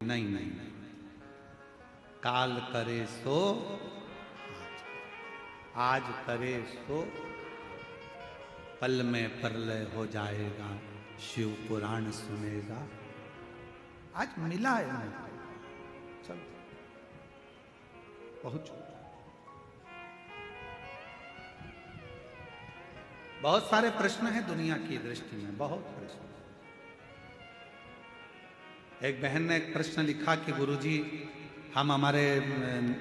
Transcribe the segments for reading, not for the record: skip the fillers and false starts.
नहीं नहीं नहीं, काल करे सो आज करे सो पल में प्रलय हो जाएगा, शिव पुराण सुनेगा। आज मिला है मुझे, चलो पहुंचो। बहुत सारे प्रश्न हैं दुनिया की दृष्टि में, बहुत प्रश्न। एक बहन ने एक प्रश्न लिखा कि गुरुजी हम हमारे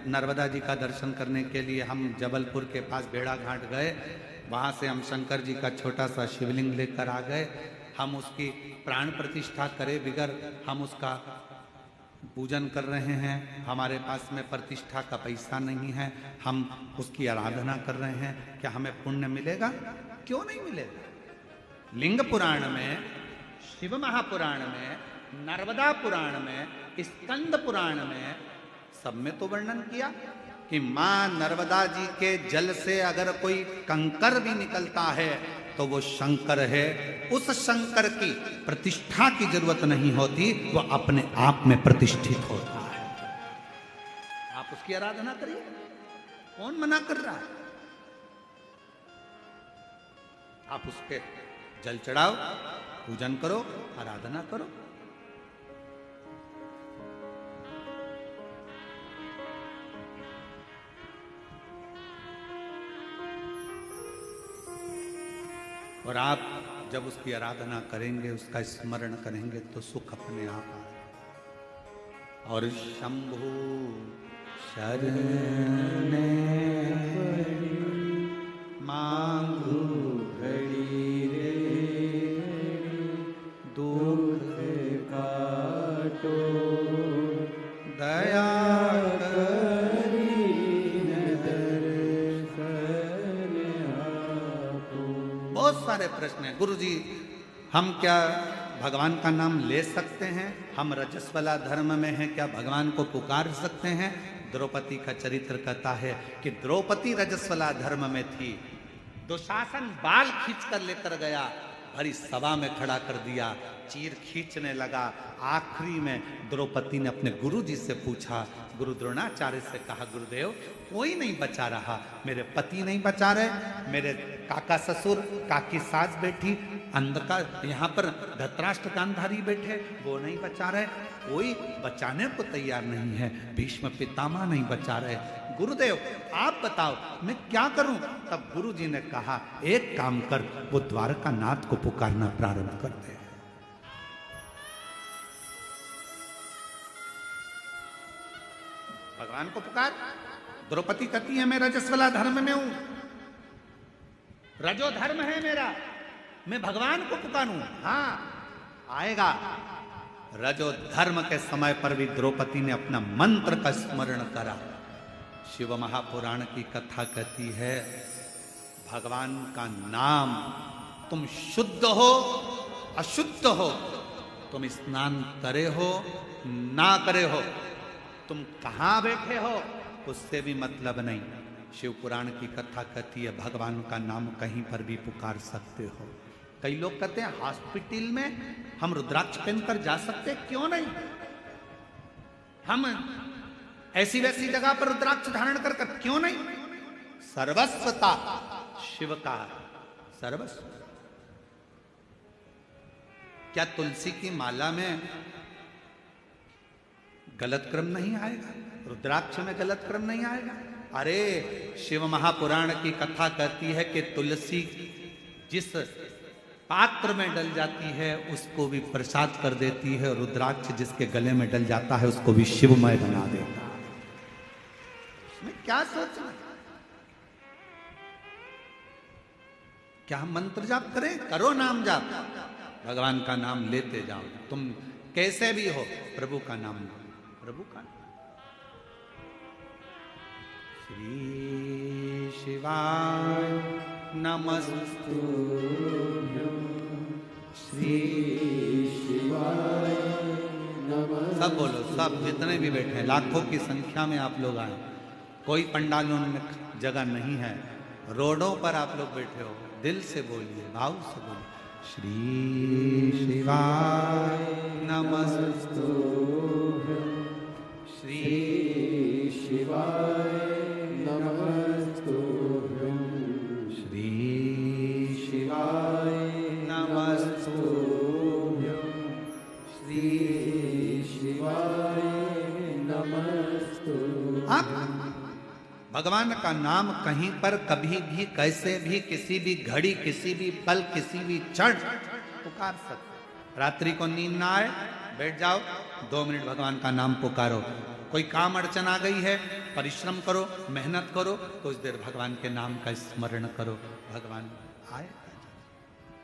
नर्मदा जी का दर्शन करने के लिए हम जबलपुर के पास बेड़ा घाट गए, वहाँ से हम शंकर जी का छोटा सा शिवलिंग लेकर आ गए, हम उसकी प्राण प्रतिष्ठा करे बिगर हम उसका पूजन कर रहे हैं, हमारे पास में प्रतिष्ठा का पैसा नहीं है, हम उसकी आराधना कर रहे हैं, क्या हमें पुण्य मिलेगा? क्यों नहीं मिलेगा? लिंग पुराण में, शिव महापुराण में, नर्मदा पुराण में, स्कंद पुराण में सब में तो वर्णन किया कि मां नर्मदा जी के जल से अगर कोई कंकर भी निकलता है तो वो शंकर है। उस शंकर की प्रतिष्ठा की जरूरत नहीं होती, वो अपने आप में प्रतिष्ठित होता है। आप उसकी आराधना करिए, कौन मना कर रहा है? आप उसके जल चढ़ाओ, पूजन करो, आराधना करो। और आप जब उसकी आराधना करेंगे, उसका स्मरण करेंगे तो सुख अपने आप आएगा। और शंभु शरण मांगू घड़ी रे, दुख काटो दया सारे प्रश्न है। गुरु जी हम क्या भगवान का नाम ले सकते हैं? हम रजस्वला धर्म में हैं, क्या भगवान को पुकार सकते हैं? द्रौपदी का चरित्र कहता है कि द्रौपदी रजस्वला धर्म में थी, दुशासन बाल खींच कर लेकर गया, भरी सभा में खड़ा कर दिया, चीर खींचने लगा। आखिरी में द्रौपदी ने अपने गुरु जी से पूछा, गुरु द्रोणाचार्य से कहा, गुरुदेव कोई नहीं बचा रहा, मेरे पति नहीं बचा रहे, मेरे काका ससुर, काकी सास बैठी, अंधकार यहाँ पर धृतराष्ट्र गांधारी बैठे, वो नहीं बचा रहे, कोई बचाने को तैयार नहीं है, भीष्म पितामह नहीं बचा रहे, गुरुदेव आप बताओ मैं क्या करूं? तब गुरु जी ने कहा, एक काम कर, वो द्वारका नाथ को पुकारना प्रारंभ कर दे। भगवान को पुकार। द्रौपदी कहती है मैं रजस्वला धर्म में हूं, रजो धर्म है मेरा, मैं भगवान को पुकारूं। हाँ आएगा। रजो धर्म के समय पर भी द्रौपदी ने अपना मंत्र का स्मरण करा। शिव महापुराण की कथा कहती है, भगवान का नाम, तुम शुद्ध हो अशुद्ध हो, तुम स्नान करे हो ना करे हो, तुम कहां बैठे हो उससे भी मतलब नहीं। शिव पुराण की कथा कहती है भगवान का नाम कहीं पर भी पुकार सकते हो। कई लोग कहते हैं हॉस्पिटल में हम रुद्राक्ष पहनकर जा सकते, क्यों नहीं? हम ऐसी वैसी जगह पर रुद्राक्ष धारण कर क्यों नहीं? सर्वस्वता शिव का सर्वस्व। क्या तुलसी की माला में गलत क्रम नहीं आएगा? रुद्राक्ष में गलत क्रम नहीं आएगा? अरे शिव महापुराण की कथा कहती है कि तुलसी जिस पात्र में डल जाती है उसको भी प्रसाद कर देती है, रुद्राक्ष जिसके गले में डल जाता है उसको भी शिवमय बना देता है। इसमें क्या सोचना? क्या हम मंत्र जाप करें? करो नाम जाप, भगवान का नाम लेते जाओ, तुम कैसे भी हो, प्रभु का नाम लो, प्रभु का नाम। श्री शिवाय नमस्तुभ्यं, श्री शिवाय नमः। सब बोलो, सब जितने भी बैठे हैं, लाखों की संख्या में आप लोग आए, कोई पंडालों में जगह नहीं है, रोडों पर आप लोग बैठे हो, दिल से बोलिए, भाव से बोलिए, श्री शिवाय नमस्तुभ्यं, भगवान का नाम कहीं पर कभी भी कैसे भी किसी भी घड़ी किसी भी पल किसी भी क्षण पुकार सकते। रात्रि को नींद ना आए, बैठ जाओ, 2 मिनट भगवान का नाम पुकारो। कोई काम अड़चन आ गई है, परिश्रम करो, मेहनत करो, कुछ देर भगवान के नाम का स्मरण करो, भगवान आए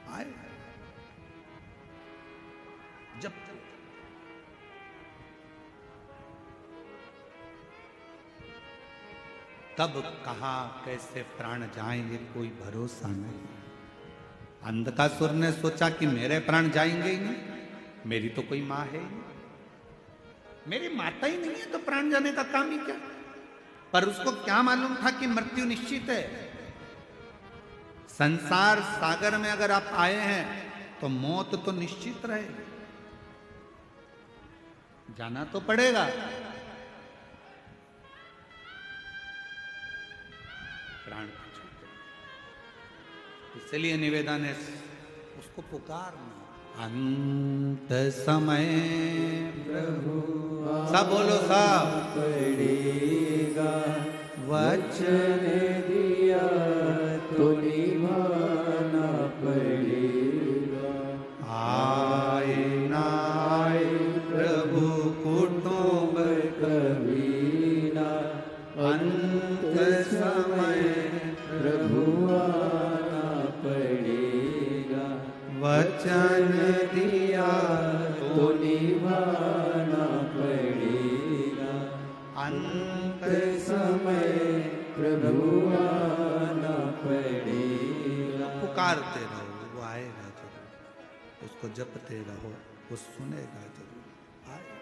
आए। जब तब कहाँ कैसे प्राण जाएंगे कोई भरोसा नहीं। अंधकासुर ने सोचा कि मेरे प्राण जाएंगे ही नहीं, मेरी तो कोई माँ है ही नहीं, मेरी माता ही नहीं है, तो प्राण जाने का काम ही क्या। पर उसको क्या मालूम था कि मृत्यु निश्चित है। संसार सागर में अगर आप आए हैं तो मौत तो निश्चित रहेगी, जाना तो पड़ेगा। प्राण इसलिए निवेदन है उसको पुकारना। अंत समय प्रभु सब बोलो सब पड़ेगा, वचन दिया तो निभाना पड़ेगा। आए ना आए प्रभु कुटुंब कभी ना, अंत समय प्रभु आना पड़ेगा। वचन दिया तो निभाना पड़ेगा। अंत समय प्रभु आना पड़ेगा। पुकारते रहो, वो आएगा जरूर, उसको जपते रहो, वो सुनेगा जरूर, आएगा।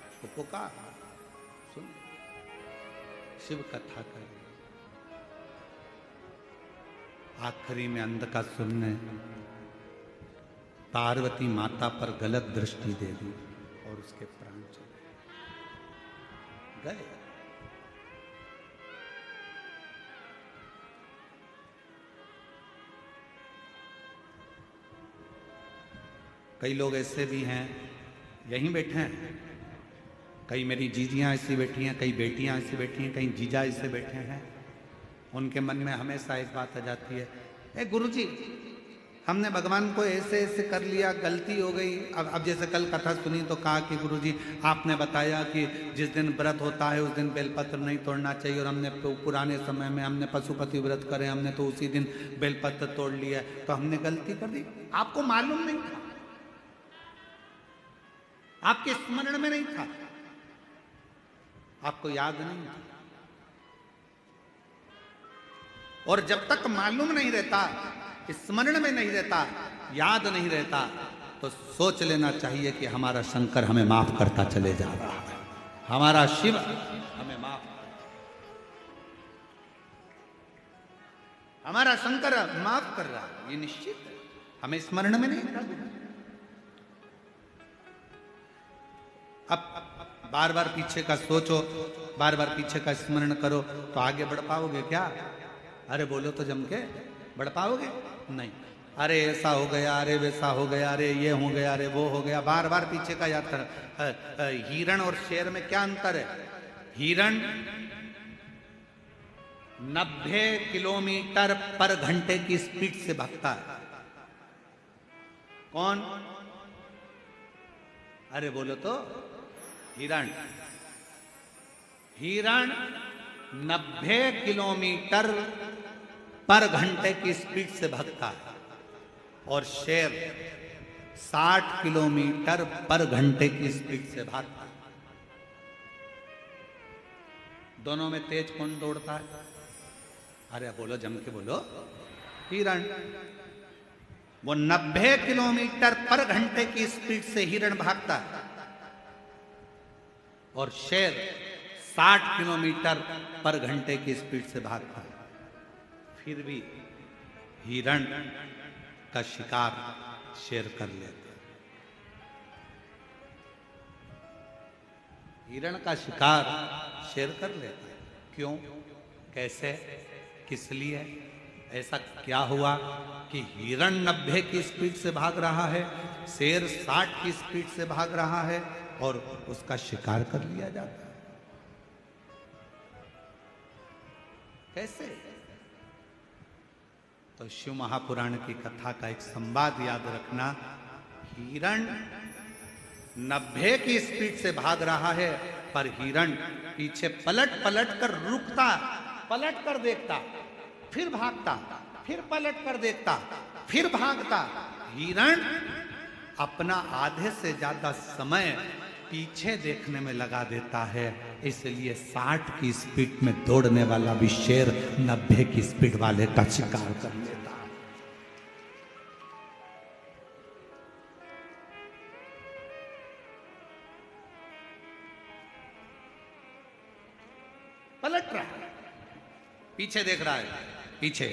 उसको पुकार, सुन, शिव कथा करें। आखिरी में अंधकासुर ने पार्वती माता पर गलत दृष्टि दे दी और उसके प्राण चले गए। कई लोग ऐसे भी हैं, यहीं बैठे हैं, कई मेरी जीजियां ऐसी बैठी हैं, कई बेटियां ऐसी बैठी हैं, कई जीजा ऐसे बैठे हैं। उनके मन में हमेशा एक बात आ जाती है, ए गुरुजी, हमने भगवान को ऐसे ऐसे कर लिया, गलती हो गई। अब जैसे कल कथा सुनी तो कहा कि गुरुजी आपने बताया कि जिस दिन व्रत होता है उस दिन बेलपत्र नहीं तोड़ना चाहिए, और हमने पुराने समय में हमने पशुपति व्रत करे, हमने तो उसी दिन बेलपत्र तोड़ लिया, तो हमने गलती कर दी। आपको मालूम नहीं था, आपके स्मरण में नहीं था, आपको याद नहीं था। और जब तक मालूम नहीं रहता, स्मरण में नहीं रहता, याद नहीं रहता, तो सोच लेना चाहिए कि हमारा शंकर हमें माफ करता चले जा रहा है, हमारा शिव हमें माफ, हमारा शंकर माफ कर रहा है, ये निश्चित है। हमें स्मरण में नहीं था। अब बार बार पीछे का सोचो, बार बार पीछे का स्मरण करो तो आगे बढ़ पाओगे क्या? अरे बोलो तो जम के, बढ़ पाओगे? नहीं। अरे ऐसा हो गया, अरे वैसा हो गया, अरे ये हो गया, अरे वो हो गया, बार बार पीछे का याद कर। हिरण और शेर में क्या अंतर है? हिरण 90 किलोमीटर पर घंटे की स्पीड से भागता है। कौन? अरे बोलो तो, हिरण। हिरण 90 किलोमीटर पर घंटे की स्पीड से भागता है और शेर 60 किलोमीटर पर घंटे की स्पीड से भागता है। दोनों में तेज कौन दौड़ता है? अरे बोलो, जम के बोलो। हिरण। वो 90 किलोमीटर पर घंटे की स्पीड से हिरण भागता है और शेर 60 किलोमीटर पर घंटे की स्पीड से भागता है। फिर भी हिरण का शिकार शेर कर लेता है। हिरण का शिकार शेर कर लेता है। क्यों? कैसे? किस लिए? ऐसा क्या हुआ कि हिरण 90 की स्पीड से भाग रहा है, शेर 60 की स्पीड से भाग रहा है और उसका शिकार कर लिया जाता है? कैसे? तो शिव महापुराण की कथा का एक संवाद याद रखना। हिरण 90 की स्पीड से भाग रहा है, पर हिरण पीछे पलट पलट कर रुकता, पलट कर देखता, फिर भागता, फिर पलट कर देखता, फिर भागता। हिरण अपना आधे से ज्यादा समय पीछे देखने में लगा देता है। इसलिए 60 की स्पीड में दौड़ने वाला भी शेर 90 की स्पीड वाले का शिकार कर लेता है। पलट रहा है, पीछे देख रहा है, पीछे,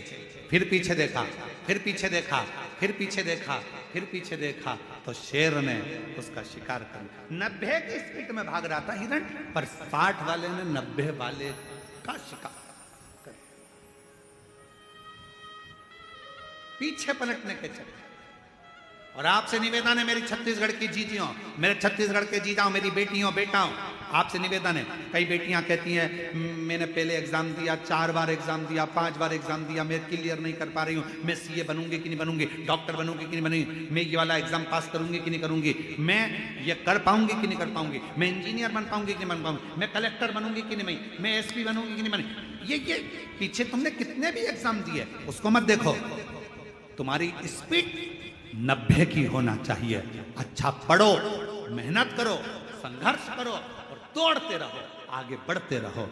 फिर पीछे देखा, फिर पीछे देखा, फिर पीछे देखा, फिर पीछे देखा, तो शेर ने उसका शिकार कर लिया। 90 की स्पीड में भाग रहा था हिरण, पर 60 वाले ने 90 वाले का शिकार कर लिया। पीछे पलटने के चक्कर। और आपसे निवेदन है मेरी छत्तीसगढ़ की जीजियों, मेरे छत्तीसगढ़ के जीजाओं, मेरी बेटियों बेटाओं, आपसे निवेदन है। कई बेटियां कहती हैं मैंने पहले एग्जाम दिया, 4 बार एग्जाम दिया, 5 बार एग्जाम दिया, मैं क्लियर नहीं कर पा रही हूँ, मैं सीए बनूंगी कि नहीं बनूंगी, डॉक्टर बनूंगी कि नहीं बनूंगी, मैं ये वाला एग्जाम पास करूंगी कि नहीं करूंगी, मैं ये कर पाऊंगी कि नहीं कर पाऊंगी, मैं इंजीनियर बन पाऊंगी कि नहीं बन पाऊंगी, मैं कलेक्टर बनूंगी कि नहीं, मैं एसपी बनूंगी कि नहीं बनूंगी। ये पीछे तुमने कितने भी एग्जाम दिए उसको मत देखो, तुम्हारी स्पीड 90 की होना चाहिए। अच्छा पढ़ो, मेहनत करो, संघर्ष करो और दौड़ते रहो, आगे बढ़ते रहो,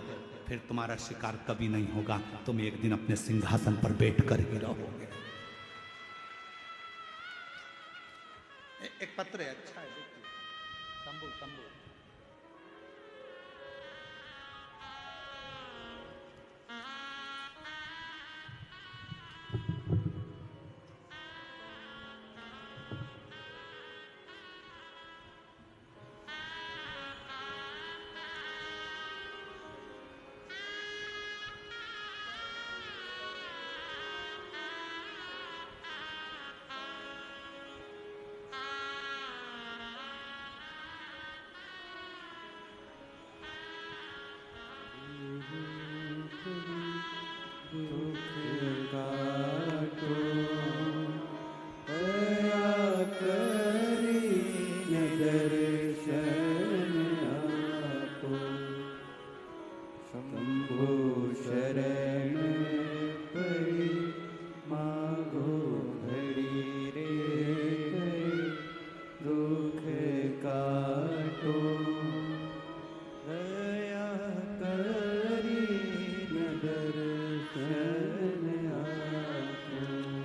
फिर तुम्हारा शिकार कभी नहीं होगा। तुम एक दिन अपने सिंहासन पर बैठकर ही रहोगे। एक पत्र है, अच्छा है, देखिए, शंभू शंभू।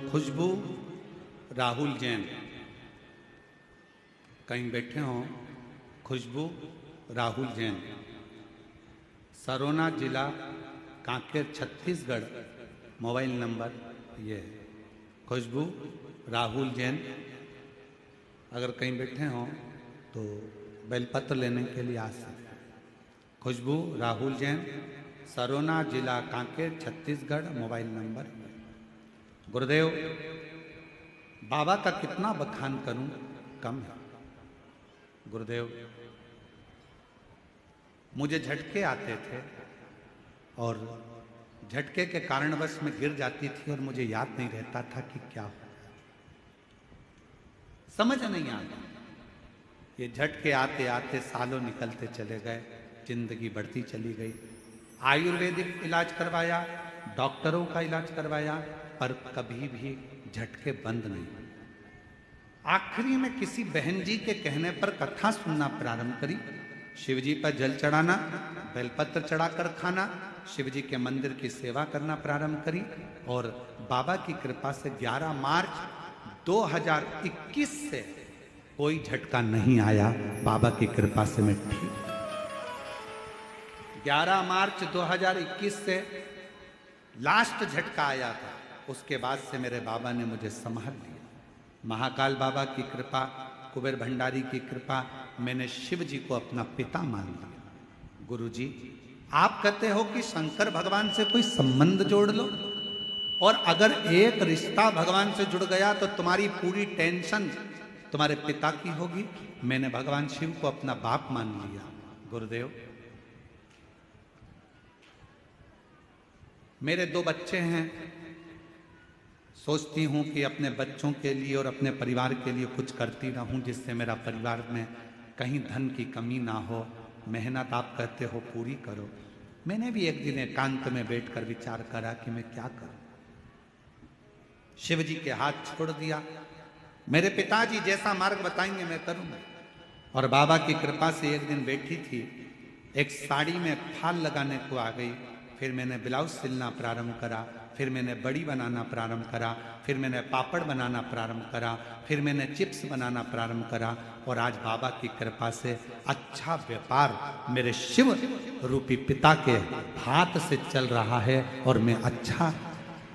खुशबू राहुल जैन कहीं बैठे हों। खुशबू राहुल जैन, सरोना जिला कांकेर छत्तीसगढ़, मोबाइल नंबर ये है। खुशबू राहुल जैन अगर कहीं बैठे हों तो बेलपत्र लेने के लिए आ सकते हैं। खुशबू राहुल जैन, सरोना जिला कांकेर छत्तीसगढ़, मोबाइल नंबर। गुरुदेव, बाबा का कितना बखान करूं, कम है। गुरुदेव, मुझे झटके आते थे और झटके के कारणवश में गिर जाती थी और मुझे याद नहीं रहता था कि क्या हो, समझ नहीं आता। ये झटके आते आते सालों निकलते चले गए, जिंदगी बढ़ती चली गई। आयुर्वेदिक इलाज करवाया, डॉक्टरों का इलाज करवाया, पर कभी भी झटके बंद नहीं। आखिरी में किसी बहन जी के कहने पर कथा सुनना प्रारंभ करी। शिव जी पर जल चढ़ाना, बेलपत्र चढ़ाकर खाना, शिव जी के मंदिर की सेवा करना प्रारंभ करी और बाबा की कृपा से 11 मार्च 2021 से कोई झटका नहीं आया। बाबा की कृपा से मैं ठीक। 11 मार्च 2021 से लास्ट झटका आया था, उसके बाद से मेरे बाबा ने मुझे संभाल लिया। महाकाल बाबा की कृपा, कुबेर भंडारी की कृपा, मैंने शिव जी को अपना पिता मान लिया। गुरु जी, आप कहते हो कि शंकर भगवान से कोई संबंध जोड़ लो, और अगर एक रिश्ता भगवान से जुड़ गया तो तुम्हारी पूरी टेंशन तुम्हारे पिता की होगी। मैंने भगवान शिव को अपना बाप मान लिया। गुरुदेव, मेरे 2 बच्चे हैं, सोचती हूँ कि अपने बच्चों के लिए और अपने परिवार के लिए कुछ करती रहूँ जिससे मेरा परिवार में कहीं धन की कमी ना हो। मेहनत आप कहते हो पूरी करो। मैंने भी एक दिन एकांत में बैठकर विचार करा कि मैं क्या करूं। शिव जी के हाथ छोड़ दिया। मेरे पिताजी जैसा मार्ग बताएंगे मैं करूंगा। और बाबा की कृपा से एक दिन बैठी थी, एक साड़ी में फाल लगाने को आ गई। फिर मैंने ब्लाउज सिलना प्रारंभ करा, फिर मैंने बड़ी बनाना प्रारंभ करा, फिर मैंने पापड़ बनाना प्रारंभ करा, फिर मैंने चिप्स बनाना प्रारंभ करा। और आज बाबा की कृपा से अच्छा व्यापार मेरे शिव रूपी पिता के हाथ से चल रहा है और मैं अच्छा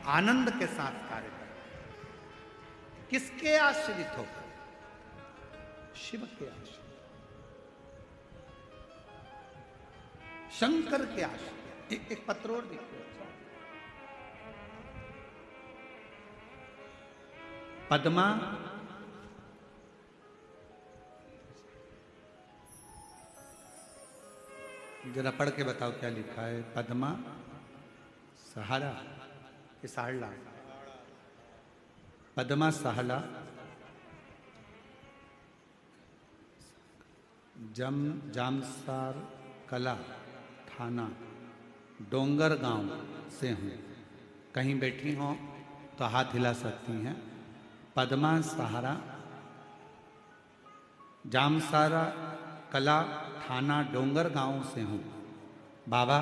आनंद के साथ कार्य कर रहा हूं। किसके आश्रित होकर? शिव के आश्रित, शंकर के आश्रित। एक पत्र और देखो, पद्मा जरा पढ़ के बताओ क्या लिखा है। पद्मा सहारा कि साहला? पद्मा सहाला जामसार कला थाना डोंगर गांव से हूँ। कहीं बैठी हो तो हाथ हिला सकती हैं। पद्मा सहारा जामसारा कला थाना डोंगर गांव से हूँ। बाबा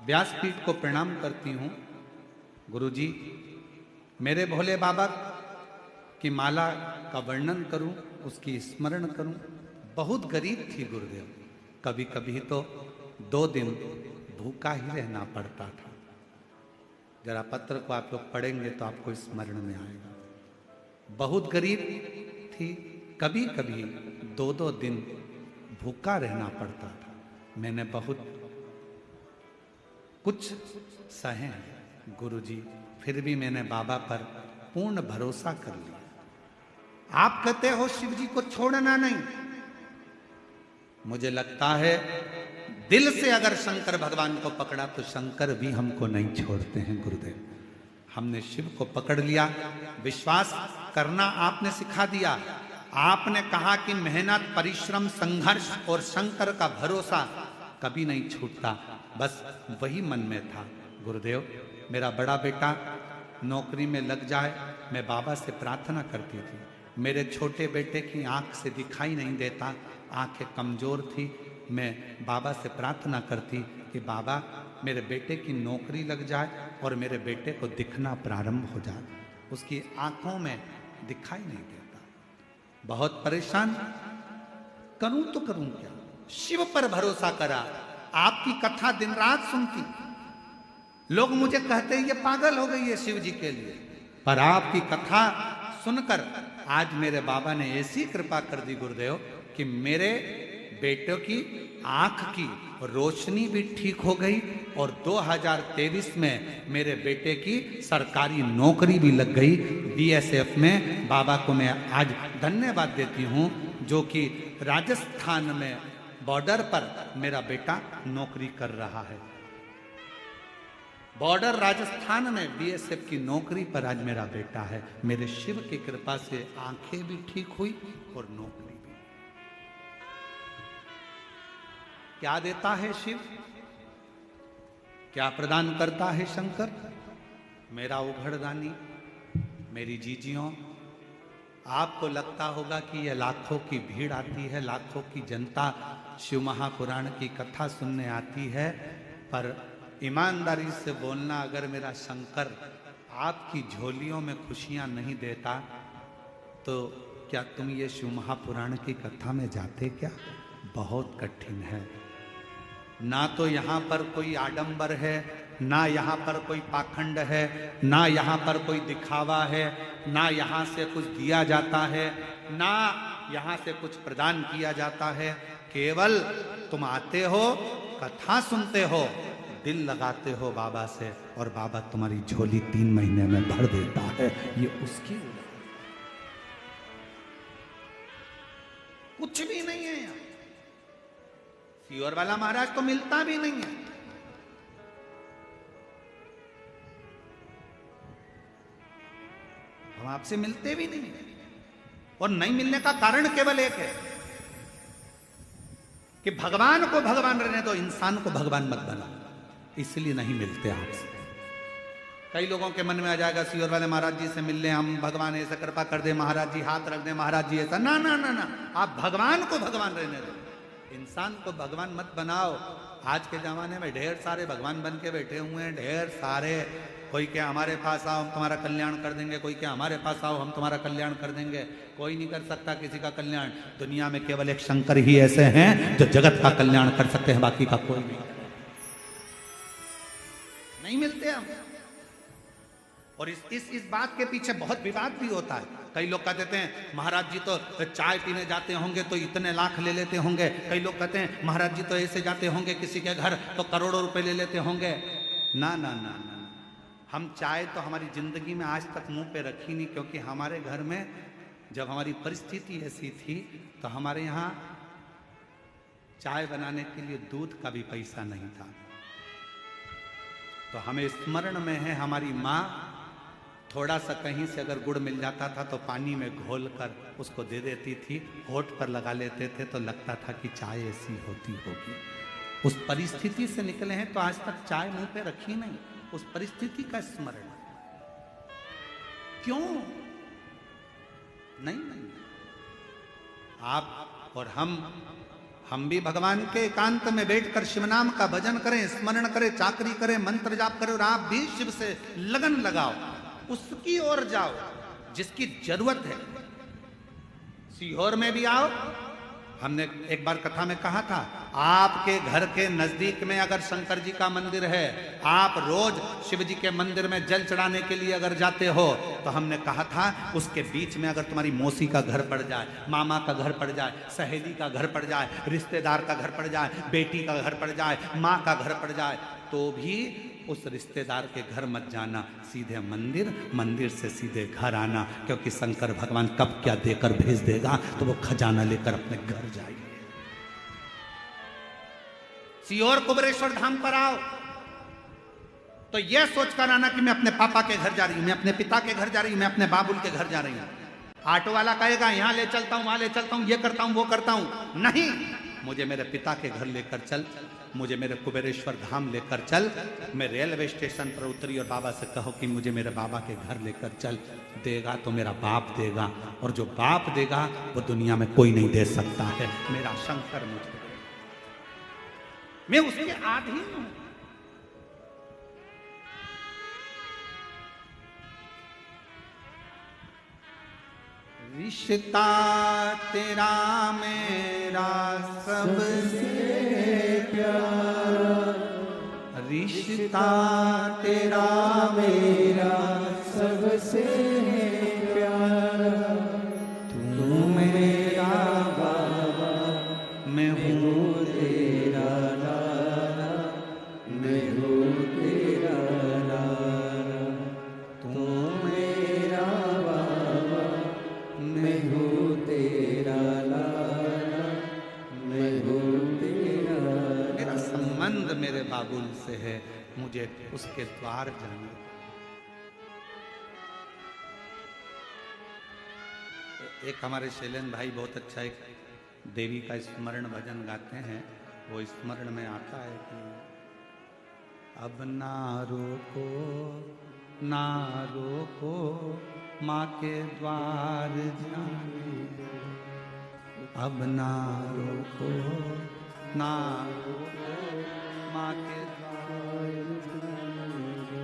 व्यासपीठ को प्रणाम करती हूँ। गुरुजी, मेरे भोले बाबा की माला का वर्णन करूं, उसकी स्मरण करूं। बहुत गरीब थी गुरुदेव, कभी कभी तो 2 दिन भूखा ही रहना पड़ता था। जरा पत्र को आप लोग पढ़ेंगे तो आपको स्मरण में आएगा। बहुत गरीब थी, कभी कभी 2-2 दिन भूखा रहना पड़ता था। मैंने बहुत कुछ सहे हैं गुरुजी, फिर भी मैंने बाबा पर पूर्ण भरोसा कर लिया। आप कहते हो शिव जी को छोड़ना नहीं, मुझे लगता है दिल से अगर शंकर भगवान को पकड़ा तो शंकर भी हमको नहीं छोड़ते हैं गुरुदेव। हमने शिव को पकड़ लिया, विश्वास करना आपने सिखा दिया। आपने कहा कि मेहनत, परिश्रम, संघर्ष और शंकर का भरोसा कभी नहीं छूटता। बस वही मन में था। गुरुदेव, मेरा बड़ा बेटा नौकरी में लग जाए, मैं बाबा से प्रार्थना करती थी। मेरे छोटे बेटे की आंख से दिखाई नहीं देता, आंखें कमजोर थी। मैं बाबा से प्रार्थना करती कि बाबा मेरे बेटे की नौकरी लग जाए और मेरे बेटे को दिखना प्रारंभ हो जाए। उसकी आंखों में दिखाई नहीं देता, बहुत परेशान। करूं तो करूं क्या? शिव पर भरोसा करा। आपकी कथा दिन रात सुनती, लोग मुझे कहते हैं ये पागल हो गई है शिव जी के लिए, पर आपकी कथा सुनकर आज मेरे बाबा ने ऐसी कृपा कर दी गुरुदेव कि मेरे बेटों की आंख की रोशनी भी ठीक हो गई और 2023 में मेरे बेटे की सरकारी नौकरी भी लग गई बीएसएफ में। बाबा को मैं आज धन्यवाद देती हूं, जो कि राजस्थान में बॉर्डर पर मेरा बेटा नौकरी कर रहा है। बॉर्डर राजस्थान में बीएसएफ की नौकरी पर आज मेरा बेटा है। मेरे शिव की कृपा से आंखें भी ठीक हुई और नौकरी भी। क्या देता है शिव, क्या प्रदान करता है शंकर? मेरा उघड़दानी, मेरी जीजियों, आपको लगता होगा कि यह लाखों की भीड़ आती है, लाखों की जनता शिव महापुराण की कथा सुनने आती है, पर ईमानदारी से बोलना, अगर मेरा शंकर आपकी झोलियों में खुशियां नहीं देता तो क्या तुम ये शिव महापुराण की कथा में जाते क्या? बहुत कठिन है। ना तो यहाँ पर कोई आडंबर है, ना यहाँ पर कोई पाखंड है, ना यहाँ पर कोई दिखावा है, ना यहाँ से कुछ दिया जाता है, ना यहाँ से कुछ प्रदान किया जाता है। केवल तुम आते हो, कथा सुनते हो, दिल लगाते हो बाबा से, और बाबा तुम्हारी झोली 3 महीने में भर देता है। ये उसकी कुछ भी नहीं है यार। सीहोर वाला महाराज तो मिलता भी नहीं है। हम आपसे मिलते भी नहीं, और नहीं मिलने का कारण केवल एक है कि भगवान को भगवान रहने दो, इंसान को भगवान मत बनाओ, इसलिए नहीं मिलते आपसे। कई लोगों के मन में आ जाएगा सीहोर वाले महाराज जी से मिल लें हम, भगवान ऐसा कृपा कर दे, महाराज जी हाथ रख दे, महाराज जी ऐसा। ना ना ना ना, आप भगवान को भगवान रहने दो, इंसान को भगवान मत बनाओ। आज के जमाने में ढेर सारे भगवान बन के बैठे हुए हैं, ढेर सारे। कोई क्या हमारे पास आओ हम तुम्हारा कल्याण कर देंगे, कोई क्या हमारे पास आओ हम तुम्हारा कल्याण कर देंगे। कोई नहीं कर सकता किसी का कल्याण। दुनिया में केवल एक शंकर ही ऐसे हैं जो जगत का कल्याण कर सकते हैं, बाकी का कोई नहीं मिलते हम। और इस बात के पीछे बहुत विवाद भी होता है। कई लोग कहते हैं महाराज जी तो चाय पीने जाते होंगे तो इतने लाख ले लेते होंगे, कई लोग कहते हैं महाराज जी तो ऐसे जाते होंगे किसी के घर तो करोड़ों रुपए ले लेते होंगे। ना ना ना ना, हम चाय तो हमारी जिंदगी में आज तक मुंह पे रखी नहीं, क्योंकि हमारे घर में जब हमारी परिस्थिति ऐसी थी तो हमारे यहाँ चाय बनाने के लिए दूध का भी पैसा नहीं था। तो हमें स्मरण में है हमारी माँ थोड़ा सा कहीं से अगर गुड़ मिल जाता था तो पानी में घोल कर उसको दे देती थी, होठ पर लगा लेते थे तो लगता था कि चाय ऐसी होती होगी। उस परिस्थिति से निकले हैं तो आज तक चाय मुंह पे रखी नहीं, उस परिस्थिति का स्मरण। क्यों नहीं, नहीं। आप और हम भी भगवान के एकांत में बैठकर शिव नाम का भजन करें, स्मरण करें, चाकरी करें, मंत्र जाप करें, और आप भी शिव से लगन लगाओ, उसकी ओर जाओ जिसकी जरूरत है। सीहोर में भी आओ। हमने एक बार कथा में कहा था, आपके घर के नजदीक में अगर शंकर जी का मंदिर है, आप रोज शिव जी के मंदिर में जल चढ़ाने के लिए अगर जाते हो, तो हमने कहा था उसके बीच में अगर तुम्हारी मौसी का घर पड़ जाए, मामा का घर पड़ जाए, सहेली का घर पड़ जाए, रिश्तेदार का घर पड़ जाए, बेटी का घर पड़ जाए, माँ का घर पड़ जाए, तो भी उस रिश्तेदार के घर मत जाना, सीधे मंदिर, मंदिर से सीधे घर आना, क्योंकि शंकर भगवान कब क्या देकर भेज देगा तो वो खजाना लेकर अपने घर जाइए। सीहोर कुबेरेश्वर धाम पर आओ तो यह सोचकर आना कि मैं अपने पापा के घर जा रही हूं, मैं अपने पिता के घर जा रही हूं, मैं अपने बाबुल के घर जा रही हूं। ऑटो वाला कहेगा यहां ले चलता हूं, वहां ले चलता हूं, ये करता हूं, वो करता हूं। नहीं, मुझे मेरे पिता के घर लेकर चल, मुझे मेरे कुबेरेश्वर धाम लेकर चल। मैं रेलवे स्टेशन पर उतरी और बाबा से कहो कि मुझे मेरे बाबा के घर लेकर चल। देगा तो मेरा बाप देगा, और जो बाप देगा वो दुनिया में कोई नहीं दे सकता है। मेरा शंकर मुझे, मैं उसके अधीन हूं। रिश्ता तेरा मेरा सबसे प्यारा, रिश्ता तेरा मेरा सबसे प्यारा, तू मेरा बाबा, मैं हूँ तेरा लाला, मैं हूँ तेरा लाला, तू मेरा बाबा, मैं हूँ तेरा लाला, मैं हूँ तेरा लाला। मेरा संबंध मेरे बाबुल से है, मुझे उसके द्वार जाना। एक हमारे शैलेंद्र भाई बहुत अच्छा एक देवी का स्मरण भजन गाते हैं। वो स्मरण में आता है कि अब ना रोको ना रोको माँ के द्वार जाने, अब ना रोको ना रोको माँ के द्वार जाने,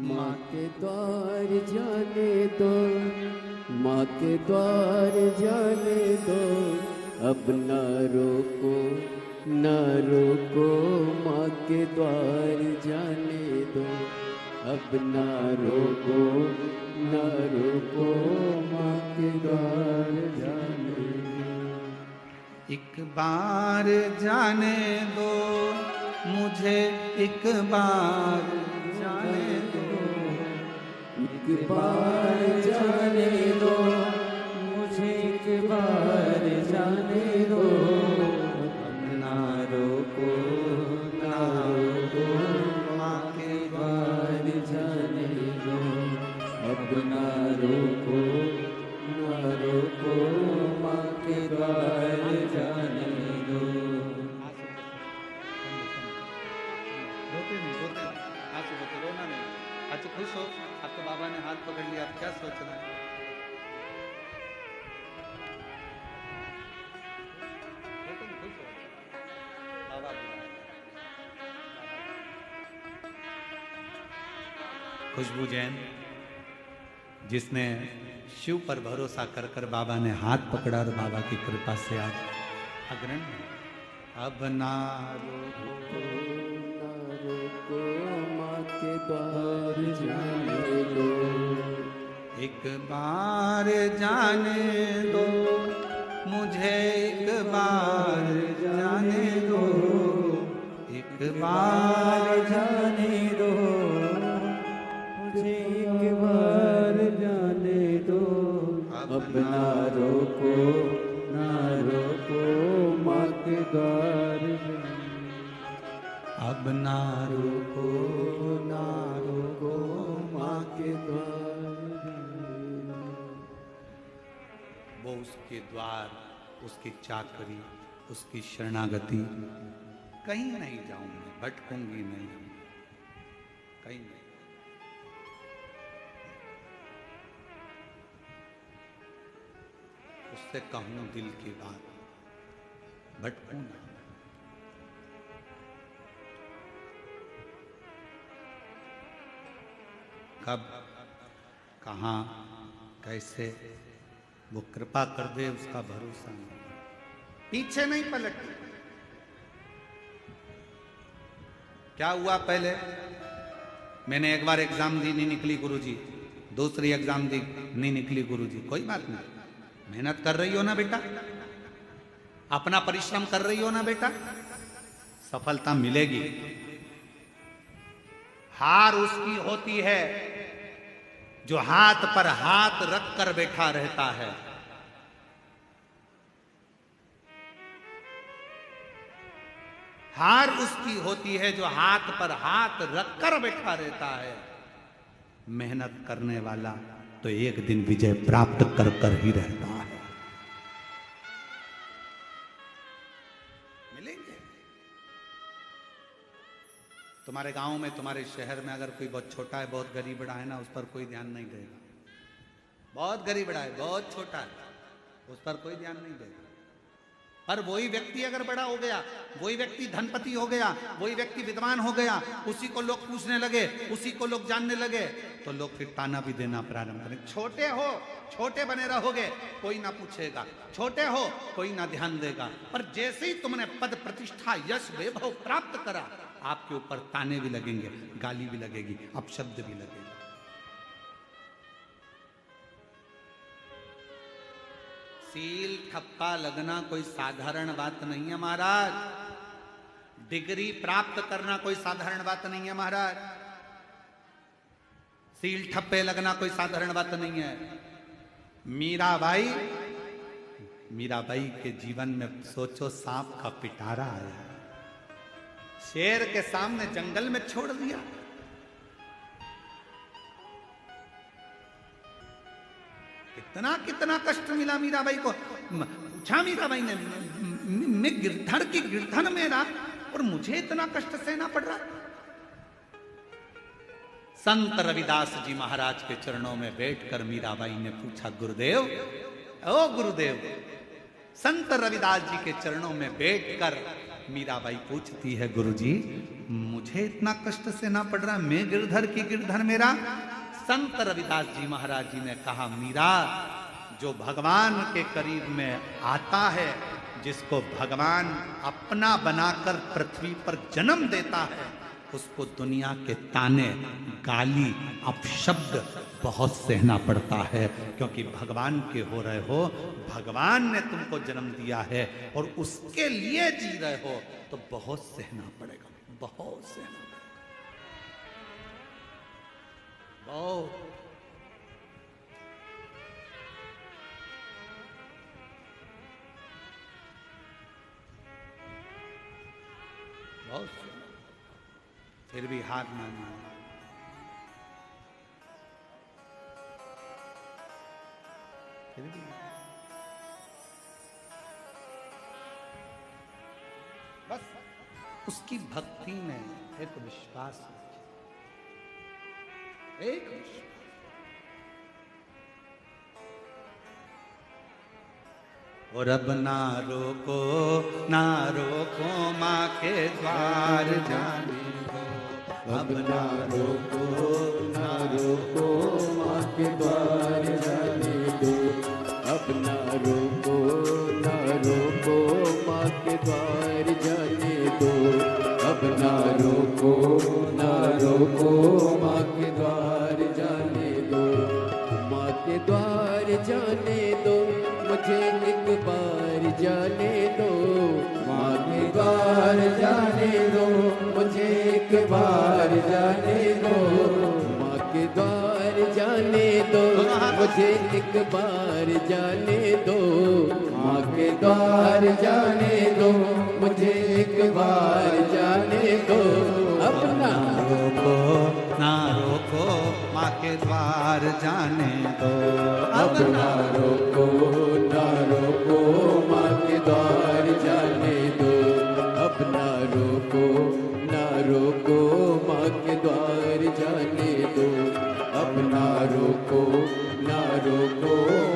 माँ के द्वार जाने दो, माँ के द्वार जाने दो, अब न रोको न रोको माँ के द्वार जाने दो, अब न रोको न रोको माँ के द्वार जाने दो। एक बार जाने दो मुझे, एक बार जाने दो, एक बार जाने दो मुझे, एक बार जाने दो, ना रोको ना रोको माँ के बार जाने दो, अब ना रोको माँ के द्वार जाने दो। रोते नहीं, रोते नहीं, आंसू रोते, रोना नहीं। अच्छा खुश हो, अब तो बाबा ने हाथ पकड़ लिया, अब क्या सोचना है? रोते नहीं, खुश हो, बाबा बुलाए। खुशबू जैन, जिसने शिव पर भरोसा कर कर बाबा ने हाथ पकड़ा और बाबा की कृपा से आज अग्रणी है। अब ना रोको माँ के द्वार जाने दो। एक बार जाने दो मुझे, एक बार जाने दो, एक बार जाने दो मुझे, एक बार जाने दो। अब ना रोको माँ के द्वार जाने। अब ना रोको माँ के द्वार जाने। वो उसके द्वार, उसकी चाकरी, उसकी शरणागति, कहीं नहीं जाऊंगी, भटकूंगी नहीं, कहीं नहीं। उससे कहूं दिल की बात, भटकूं ना। कब, कहाँ, कैसे वो कृपा कर दे, उसका भरोसा नहीं, पीछे नहीं पलटती। क्या हुआ पहले, मैंने एक बार एग्जाम दी, नहीं निकली गुरुजी, दूसरी एग्जाम दी, नहीं निकली गुरुजी, कोई बात नहीं, मेहनत कर रही हो ना बेटा, अपना परिश्रम कर रही हो ना बेटा, सफलता मिलेगी। हार उसकी होती है जो हाथ पर हाथ रख कर बैठा रहता है। हार उसकी होती है जो हाथ पर हाथ रख कर बैठा रहता है। मेहनत करने वाला तो एक दिन विजय प्राप्त कर कर ही रहता है। मिलेंगे तुम्हारे गांव में, तुम्हारे शहर में, अगर कोई बहुत छोटा है, बहुत गरीब बड़ा है ना, उस पर कोई ध्यान नहीं देगा। बहुत गरीब बड़ा है, बहुत छोटा है, उस पर कोई ध्यान नहीं देगा। पर वही व्यक्ति अगर बड़ा हो गया, वही व्यक्ति धनपति हो गया, वही व्यक्ति विद्वान हो गया, उसी को लोग पूछने लगे, उसी को लोग जानने लगे, तो लोग फिर ताना भी देना प्रारंभ करें। छोटे हो, छोटे बने रहोगे, कोई ना पूछेगा, छोटे हो कोई ना ध्यान देगा। पर जैसे ही तुमने पद प्रतिष्ठा यश वैभव प्राप्त करा, आपके ऊपर ताने भी लगेंगे, गाली भी लगेगी, अपशब्द भी लगेगा। सील ठप्पा लगना कोई साधारण बात नहीं है महाराज। डिग्री प्राप्त करना कोई साधारण बात नहीं है महाराज। सील ठप्पे लगना कोई साधारण बात नहीं है। मीराबाई के जीवन में सोचो, सांप का पिटारा आया, शेर के सामने जंगल में छोड़ दिया। कितना कष्ट मिला मीराबाई को। पूछा मीराबाई ने, मैं गिरधर की गिरधन मेरा, और मुझे इतना कष्ट सहना पड़ रहा। संत रविदास जी महाराज के चरणों में बैठकर मीराबाई ने पूछा, गुरुदेव, ओ गुरुदेव। संत रविदास जी के चरणों में बैठकर मीराबाई पूछती है, गुरुजी मुझे इतना कष्ट सहना पड़ रहा, मैं गिरधर की गिरधर मेरा। संत रविदास जी महाराज जी ने कहा, मीरा, जो भगवान के करीब में आता है, जिसको भगवान अपना बनाकर पृथ्वी पर जन्म देता है, उसको दुनिया के ताने, गाली, अपशब्द बहुत सहना पड़ता है। क्योंकि भगवान के हो रहे हो, भगवान ने तुमको जन्म दिया है और उसके लिए जी रहे हो, तो बहुत सहना पड़ेगा, बहुत सहना पड़ेगा, बहुत। बहुत फिर भी हार ना मानो। बस उसकी भक्ति में एक विश्वास रखिए, एक विश्वास। और अब ना रोको माँ के द्वार जाने दो, अब ना रोको माँ के द्वार जाने दो, अब ना रोको माँ के द्वार जाने दो, अब ना रोको माँ के द्वार जाने दो, माँ के द्वार जाने दो, मुझे एक बार जाने दो, माँ के द्वार जाने दो, मुझे एक बार जाने दो, माँ के द्वार जाने दो, मुझे एक बार जाने दो, माँ के द्वार जाने दो, मुझे एक बार जाने दो, अपना ना रोको माँ के द्वार जाने दो, अब ना रोको माँ के द्वार जाने दो, अब ना रोको माँ के द्वार जाने दो, अब ना रोको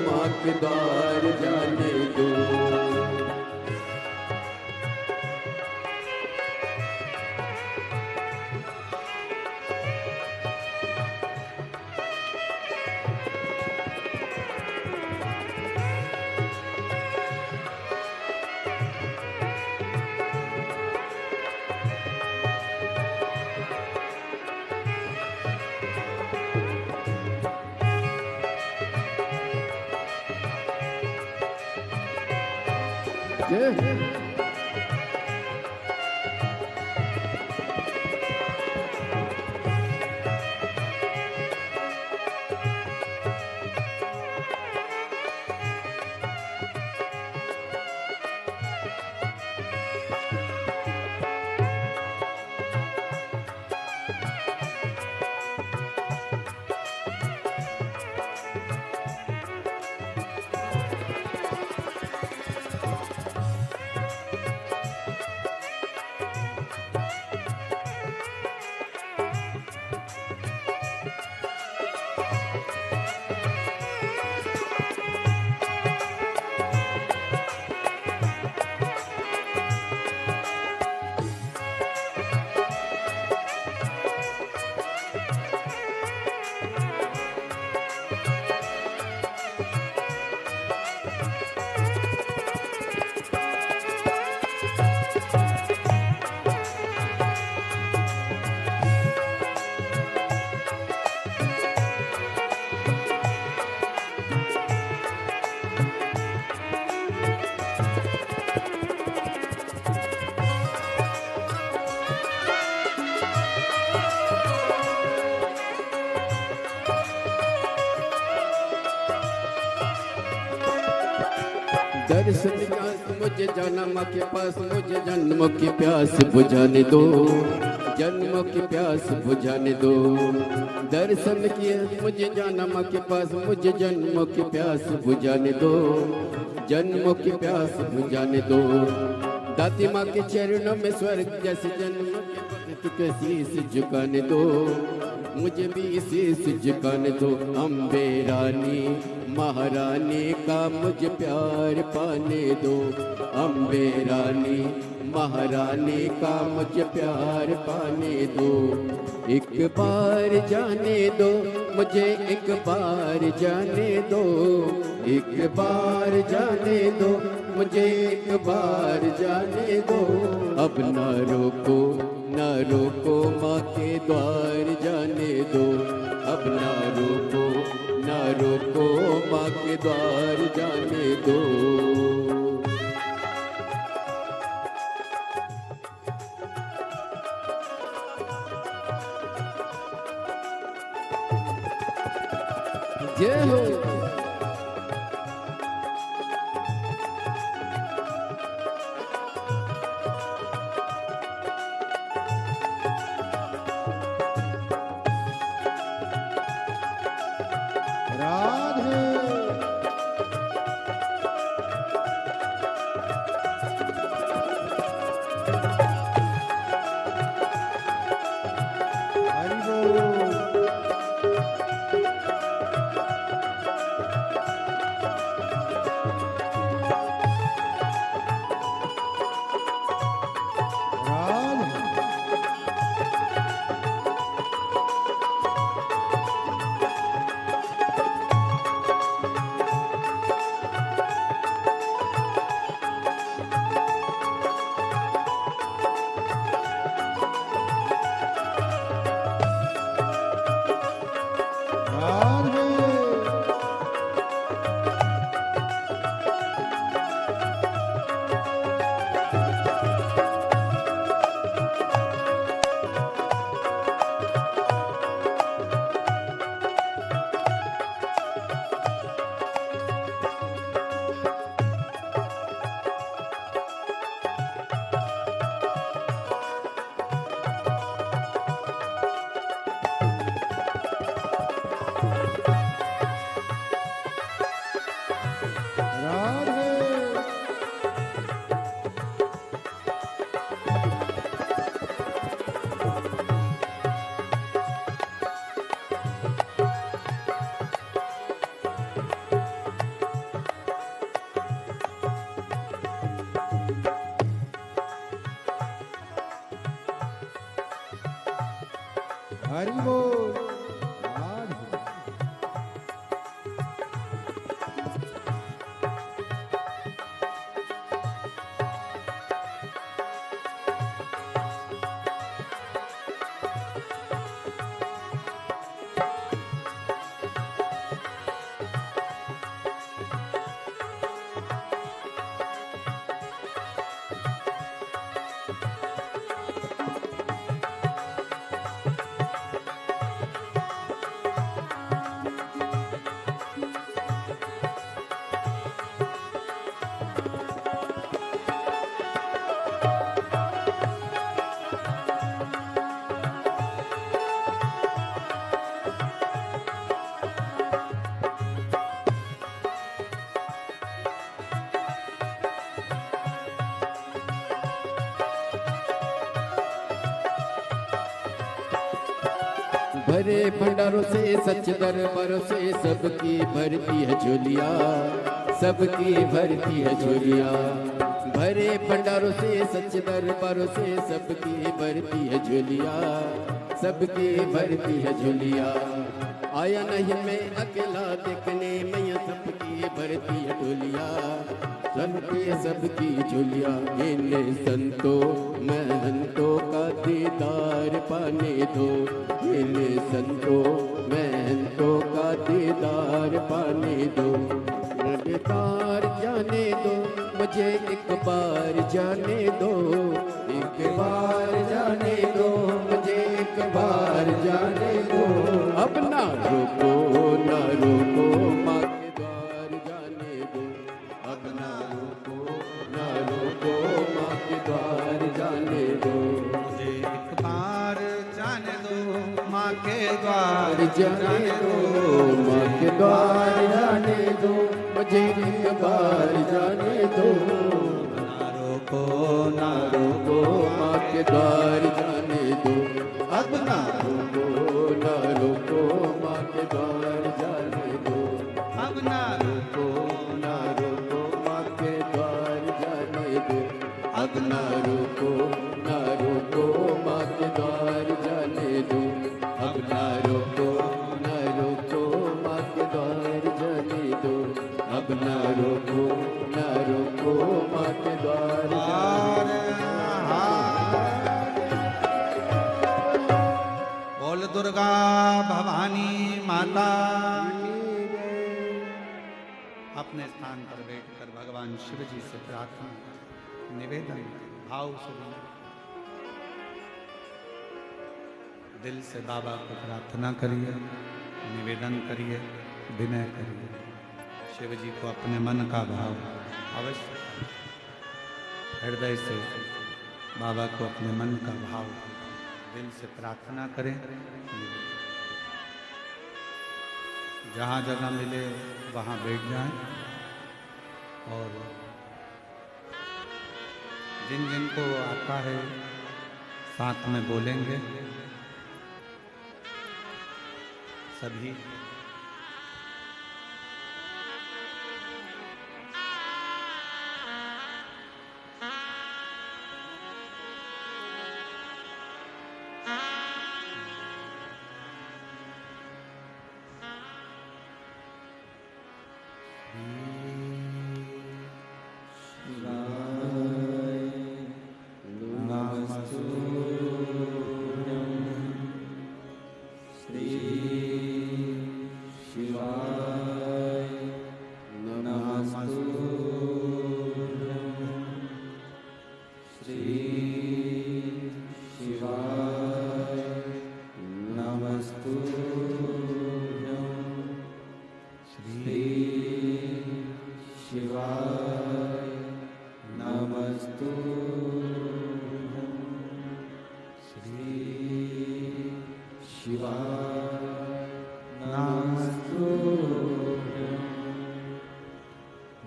माँ के द्वार जाने दो। दर्शन प्यास मुझे जाना माँ के पास, मुझे जन्म की प्यास बुझाने दो, जन्म की प्यास बुझाने दो। दर्शन किए मुझे जाना माँ के पास, मुझे जन्म की प्यास बुझाने दो, जन्म की प्यास बुझाने दो। दाती माँ के चरणों में स्वर्ग जैसे जन्म के शीश झुकाने दो, मुझे भी शीश झुकाने दो। अम्बे रानी महारानी का मुझे प्यार पाने दो, अम्बे रानी महारानी का मुझे प्यार पाने दो। एक बार जाने दो मुझे, एक बार जाने दो, एक बार जाने दो मुझे, एक बार जाने दो। अब ना रोको माँ के द्वार जाने दो, अब ना रोको माँ के द्वार जाने दो। जय हो। हरि बोल। आज भरे भंडारों से सच दरबारों से सबकी भरती है झोलिया, सबकी भरती है झोलिया। भरे भंडारों से सच दरबारों से सबकी भरती है झोलिया, सबकी भरती है झोलिया। आया नहीं मैं अकेला देखने में सबकी भरती है झोलिया, सबकी झोलिया। इन्हें संतों महंतों का दीदार पाने दो, इन्हें संतों महंतों का दीदार पाने दो। दीदार जाने दो मुझे एक बार जाने दो, एक बार जाने दो मुझे एक बार जाने दो। अब ना रोको ना रोको माँ के द्वार जाने दो, अब ना रोको ना रोको माँ के द्वार जाने दो। मुझे एक बार जाने दो माँ के द्वार जाने दो, माँ के द्वार जाने दो मुझे एक बार जाने दो। ना रोको ना रोको माँ के द्वार जाने दो, अब ना रोको ना रोको माँ के द्वार जाने दो। अब ना रोको ना रोको माँ के द्वार जाने दो, अब ना रोको ना रोको माँ के द्वार जाने दो। अब ना रोको ना रोको माँ के द्वार जाने दो, अब ना रोको ना रोको माँ के द्वार जाने दो। बोल दुर्गा भवानी माता। अपने स्थान पर बैठकर भगवान शिव जी से प्रार्थना निवेदन भाव से दिल से बाबा को प्रार्थना करिए, निवेदन करिए, विनय करिए। शिव जी को अपने मन का भाव अवश्य हृदय से बाबा को अपने मन का भाव दिल से प्रार्थना करें। जहाँ जगह मिले वहाँ बैठ जाएं और जिन जिन को आता है साथ में बोलेंगे सभी।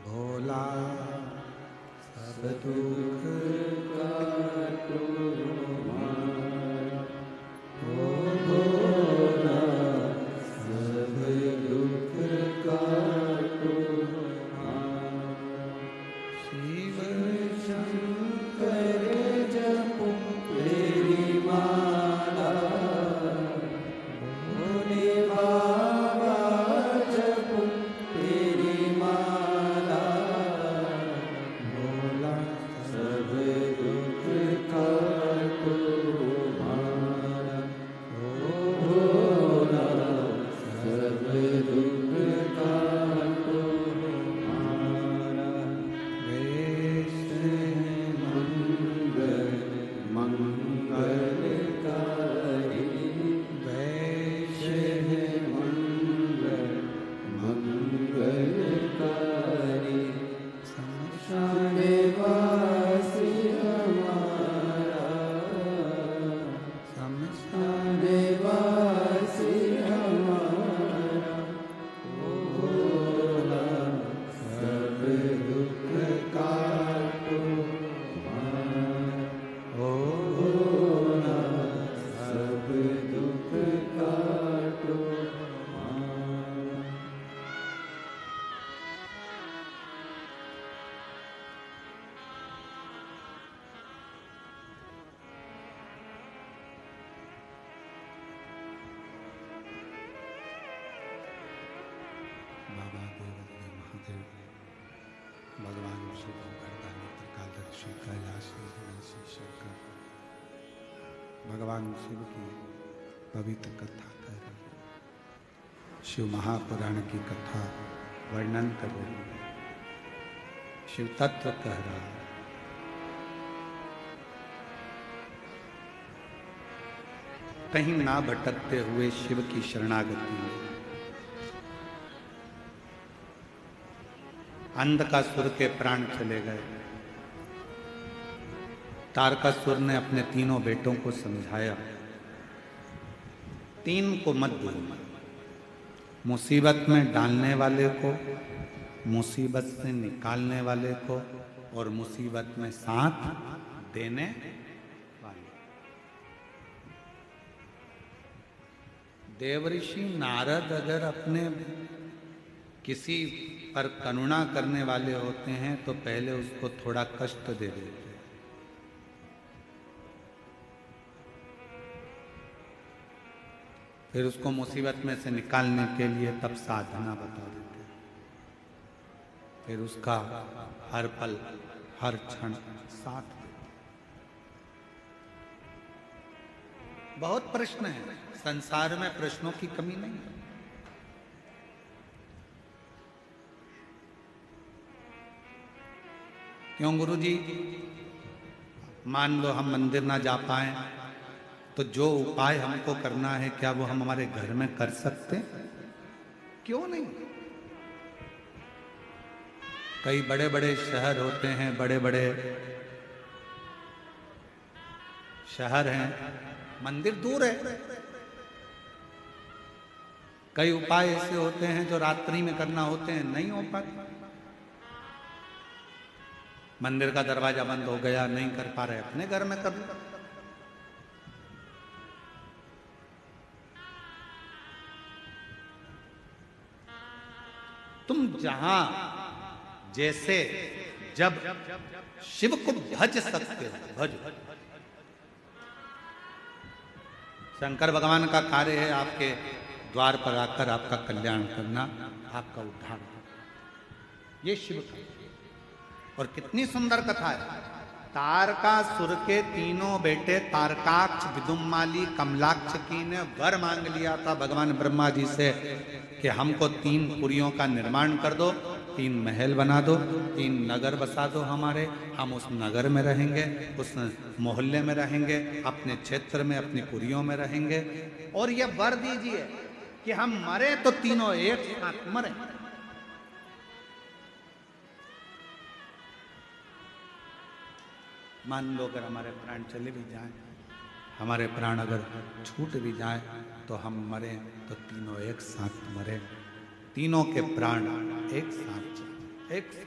भोला सब दुख काटो भोला सब दुख का शिवो वरदानी त्रिकालदर्शी कैलाशी विनाशी शंकर। भगवान शिव की पवित्र कथा कर रही है, शिव महापुराण की कथा वर्णन कर रही है, शिव तत्व कह रहा है। कहीं ना भटकते हुए शिव की शरणागति में अंधकासुर के प्राण चले गए। तारकासुर ने अपने तीनों बेटों को समझाया, तीन को मत दो, मुसीबत में डालने वाले को, मुसीबत से निकालने वाले को और मुसीबत में साथ देने वाले। देवऋषि नारद अगर अपने किसी पर करुणा करने वाले होते हैं तो पहले उसको थोड़ा कष्ट दे देते हैं, फिर उसको मुसीबत में से निकालने के लिए तब साधना बता देते हैं, फिर उसका हर पल हर क्षण साथ देते। बहुत प्रश्न है संसार में, प्रश्नों की कमी नहीं है। क्यों गुरुजी? मान लो हम मंदिर ना जा पाए तो जो उपाय हमको करना है क्या वो हम हमारे घर में कर सकते? क्यों नहीं? कई बड़े बड़े शहर होते हैं, बड़े बड़े शहर हैं, मंदिर दूर है। कई उपाय ऐसे होते हैं जो रात्रि में करना होते हैं, नहीं हो पाते। मंदिर का दरवाजा बंद हो गया, नहीं कर पा रहे, अपने घर में कर लो। तुम जहां जैसे जब शिव को भज सकते हो, भज। शंकर भगवान का कार्य है आपके द्वार पर आकर आपका कल्याण करना, आपका उद्धार। ये शिव का, और कितनी सुंदर कथा है। तारकासुर के तीनों बेटे तारकाक्ष, विदुम्माली, कमलाक्ष की ने वर मांग लिया था भगवान ब्रह्मा जी से कि हमको 3 पुरियों का निर्माण कर दो, 3 महल बना दो, 3 नगर बसा दो हमारे, हम उस नगर में रहेंगे, उस मोहल्ले में रहेंगे, अपने क्षेत्र में अपनी पुरियों में रहेंगे, और ये वर दीजिए कि हम मरे तो तीनों एक साथ मरे। मान लो अगर हमारे प्राण चले भी जाएं, हमारे प्राण अगर छूट भी जाएं तो हम मरे तो तीनों एक साथ मरे, तीनों के प्राण एक साथ जाएं, एक साथ।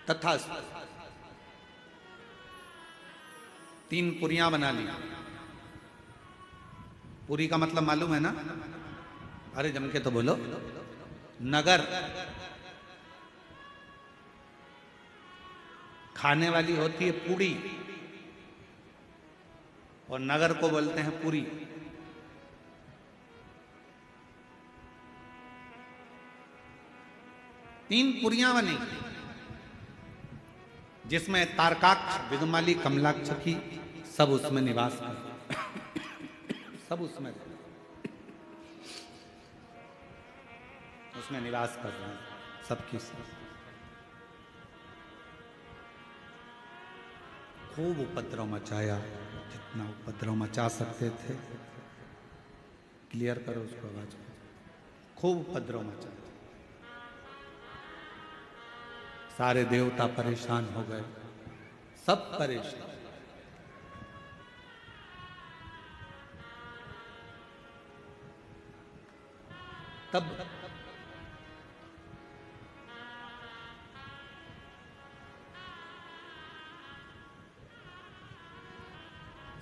तथा 3 पुरियां बना ली। पुरी का मतलब मालूम है ना? अरे जम के तो बोलो। नगर खाने वाली होती है पूड़ी, और नगर को बोलते हैं पुरी। तीन पुरियां बनी जिसमें तारकाक्ष, विदुमाली, कमलाक्ष की सब उसमें निवास कर, सब उसमें निवास कर रहे हैं, सबकी सब। खूब उपद्रव मचाया, जितना उपद्रव मचा सकते थे। क्लियर करो उसको आवाज को। खूब उपद्रव मचाया, सारे देवता परेशान हो गए, सब परेशान। तब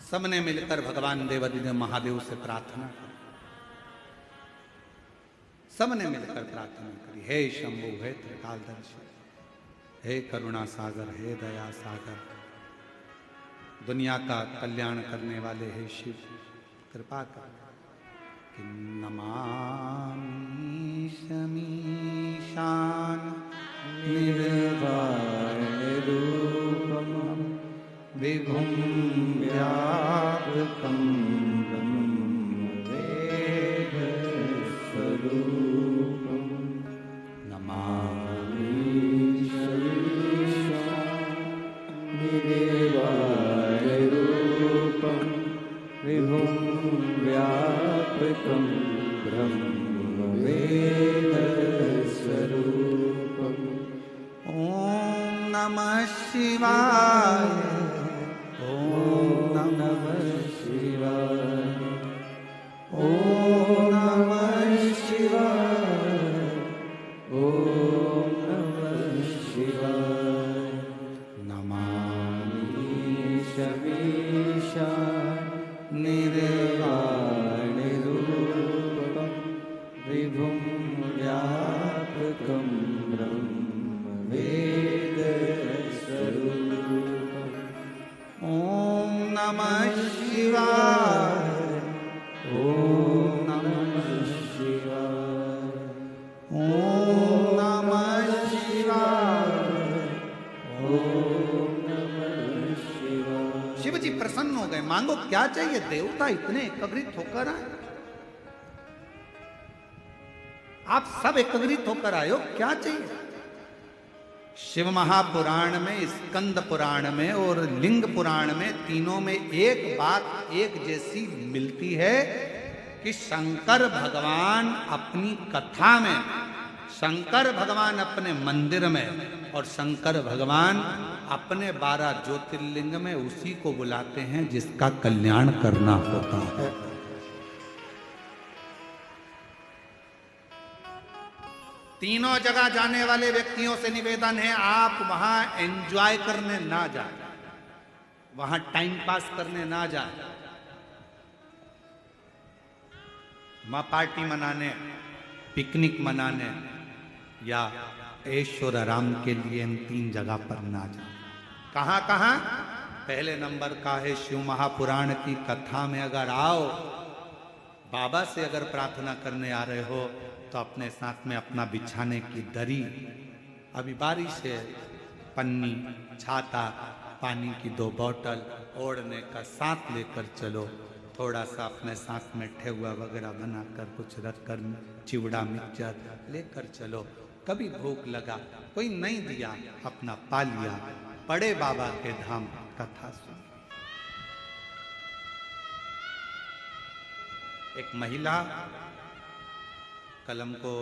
सबने मिलकर भगवान देवादिदेव महादेव से प्रार्थना की। सबने मिलकर प्रार्थना करी, हे शंभु, हे त्रिकालदर्शी, हे करुणा सागर, हे दया सागर, दुनिया का कल्याण करने वाले हे शिव, कृपा कर। कि नमामि शमीशान निर्वाणरूपं विभुं व्यापकं ब्रह्मवेदस्वरूपं नमामि निर्वाणरूपं विभुं व्यापकं ब्रह्मवेदस्वरूपम् ओम नमः शिवाय ओम नमः शिवाय ओम नमः शिवाय ओम नमः शिवाय नमामि शमीशान निर्वाणरूपं विभुं व्यापकं ब्रह्मवेदस्वरूपम् ओम नमः शिवाय ओम नमः शिवाय ओम नमः शिवाय ओम नमः शिवाय। शिव जी प्रसन्न हो गए। मांगो क्या चाहिए? देवता इतने एकत्रित होकर आए, आप सब एकत्रित होकर आए हो, क्या चाहिए? शिव महापुराण में, स्कंद पुराण में और लिंग पुराण में, तीनों में एक बात एक जैसी मिलती है कि शंकर भगवान अपनी कथा में, शंकर भगवान अपने मंदिर में और शंकर भगवान अपने 12 ज्योतिर्लिंग में उसी को बुलाते हैं जिसका कल्याण करना होता है। तीनों जगह जाने वाले व्यक्तियों से निवेदन है, आप वहां एंजॉय करने ना जाए, वहां टाइम पास करने ना जाए, वहां पार्टी मनाने, पिकनिक मनाने या ऐश्वर्य आराम के लिए इन 3 जगह पर ना जाए। कहां कहां? पहले नंबर का है शिव महापुराण की कथा में अगर आओ, बाबा से अगर प्रार्थना करने आ रहे हो तो अपने साथ में अपना बिछाने की दरी, अभी बारिश है, पन्नी, छाता, पानी की 2 बोतल, ओढ़ने का साथ लेकर चलो। थोड़ा सा अपने साथ में ठेहुआ वगैरह बनाकर कुछ रखकर चिवड़ा मिक्सचर लेकर चलो। कभी भूख लगा, कोई नहीं दिया, अपना पा लिया, बड़े बाबा के धाम कथा सुन। एक महिला कलम को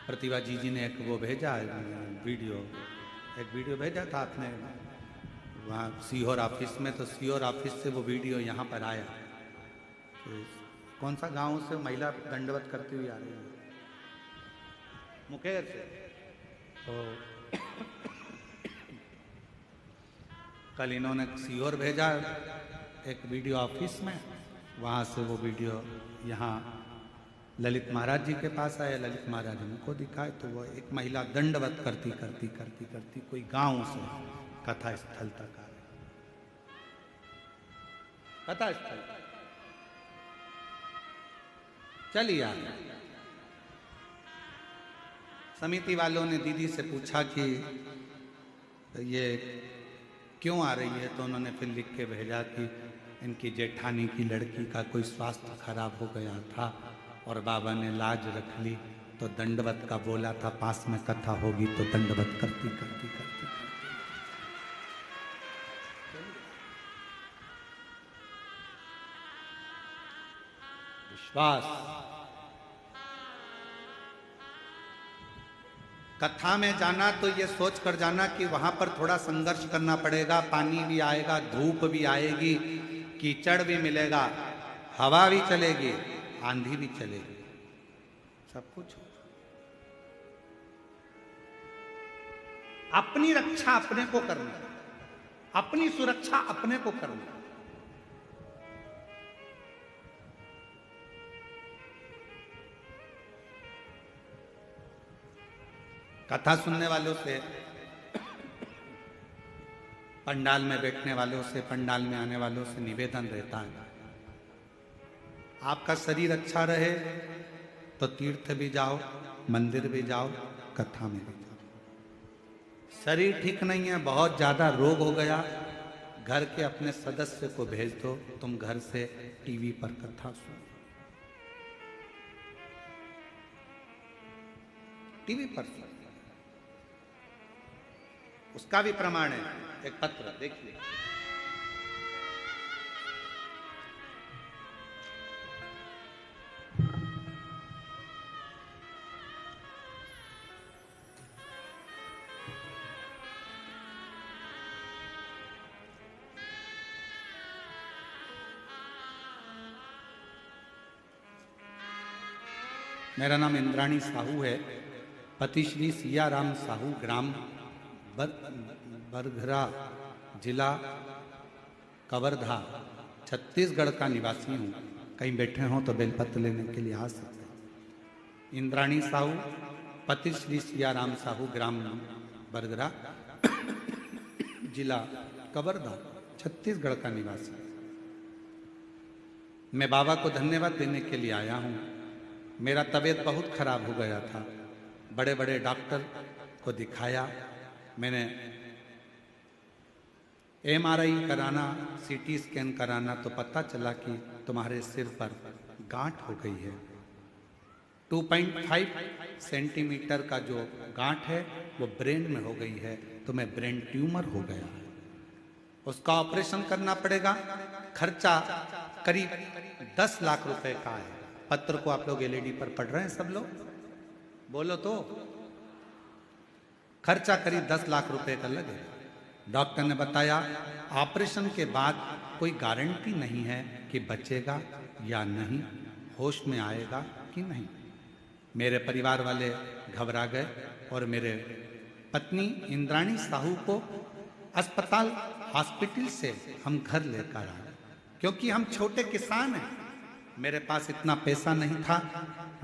प्रतिभा जी ने एक वो भेजा वीडियो, एक वीडियो भेजा था आपने वहाँ सीहोर ऑफिस में, तो सीहोर ऑफिस से वो वीडियो यहाँ पर आया। तो कौन सा गांव से महिला दंडवत करती हुई आ रही है? मुकेर से। तो कल इन्होंने सीहोर भेजा एक वीडियो ऑफिस में, वहाँ से वो वीडियो यहाँ ललित महाराज जी के पास आया। ललित महाराज उनको दिखाए तो वो एक महिला दंडवत करती करती करती करती कोई गांव से कथा स्थल तक आ गई। कथा स्थल चलिए आ गए। समिति वालों ने दीदी से पूछा कि ये क्यों आ रही है, तो उन्होंने फिर लिख के भेजा कि इनकी जेठानी की लड़की का कोई स्वास्थ्य खराब हो गया था और बाबा ने लाज रख ली, तो दंडवत का बोला था, पास में कथा होगी तो दंडवत करती करती करती। विश्वास। कथा में जाना तो ये सोच कर जाना कि वहां पर थोड़ा संघर्ष करना पड़ेगा, पानी भी आएगा, धूप भी आएगी, कीचड़ भी मिलेगा, हवा भी चलेगी, आंधी भी चलेगी, सब कुछ। अपनी रक्षा अपने को करना, अपनी सुरक्षा अपने को करना। कथा सुनने वालों से, पंडाल में बैठने वालों से, पंडाल में आने वालों से निवेदन रहता है आपका शरीर अच्छा रहे तो तीर्थ भी जाओ, मंदिर भी जाओ, कथा में भी जाओ। शरीर ठीक नहीं है, बहुत ज्यादा रोग हो गया, घर के अपने सदस्य को भेज दो, तुम घर से टीवी पर कथा सुनो। टीवी पर सुनो, उसका भी प्रमाण है। एक पत्र देखिए, मेरा नाम इंद्राणी साहू है। पति श्री सियाराम साहू, ग्राम बरघरा, जिला कवर्धा, छत्तीसगढ़ का निवासी हूँ। कहीं बैठे हों तो बेलपत्र लेने के लिए आ सकते हैं। इंद्राणी साहू, पति श्री सियाराम साहू, ग्राम बरघरा, जिला कवर्धा, छत्तीसगढ़ का निवासी। मैं बाबा को धन्यवाद देने के लिए आया हूँ। मेरा तबीयत बहुत खराब हो गया था, बड़े बड़े डॉक्टर को दिखाया। मैंने MRI कराना, CT स्कैन कराना, तो पता चला कि तुम्हारे सिर पर गांठ हो गई है। 2.5 सेंटीमीटर का जो गांठ है वो ब्रेन में हो गई है, तुम्हें ब्रेन ट्यूमर हो गया है, उसका ऑपरेशन करना पड़ेगा। खर्चा करीब 10 लाख रुपए का है। पत्र को आप लोग LED पर पढ़ रहे हैं सब लोग, बोलो तो। खर्चा करीब 10 लाख रुपए का लगेगा। डॉक्टर ने बताया ऑपरेशन के बाद कोई गारंटी नहीं है कि बचेगा या नहीं, होश में आएगा कि नहीं। मेरे परिवार वाले घबरा गए और मेरे पत्नी इंद्राणी साहू को अस्पताल, हॉस्पिटल से हम घर लेकर आए, क्योंकि हम छोटे किसान हैं। मेरे पास इतना पैसा नहीं था।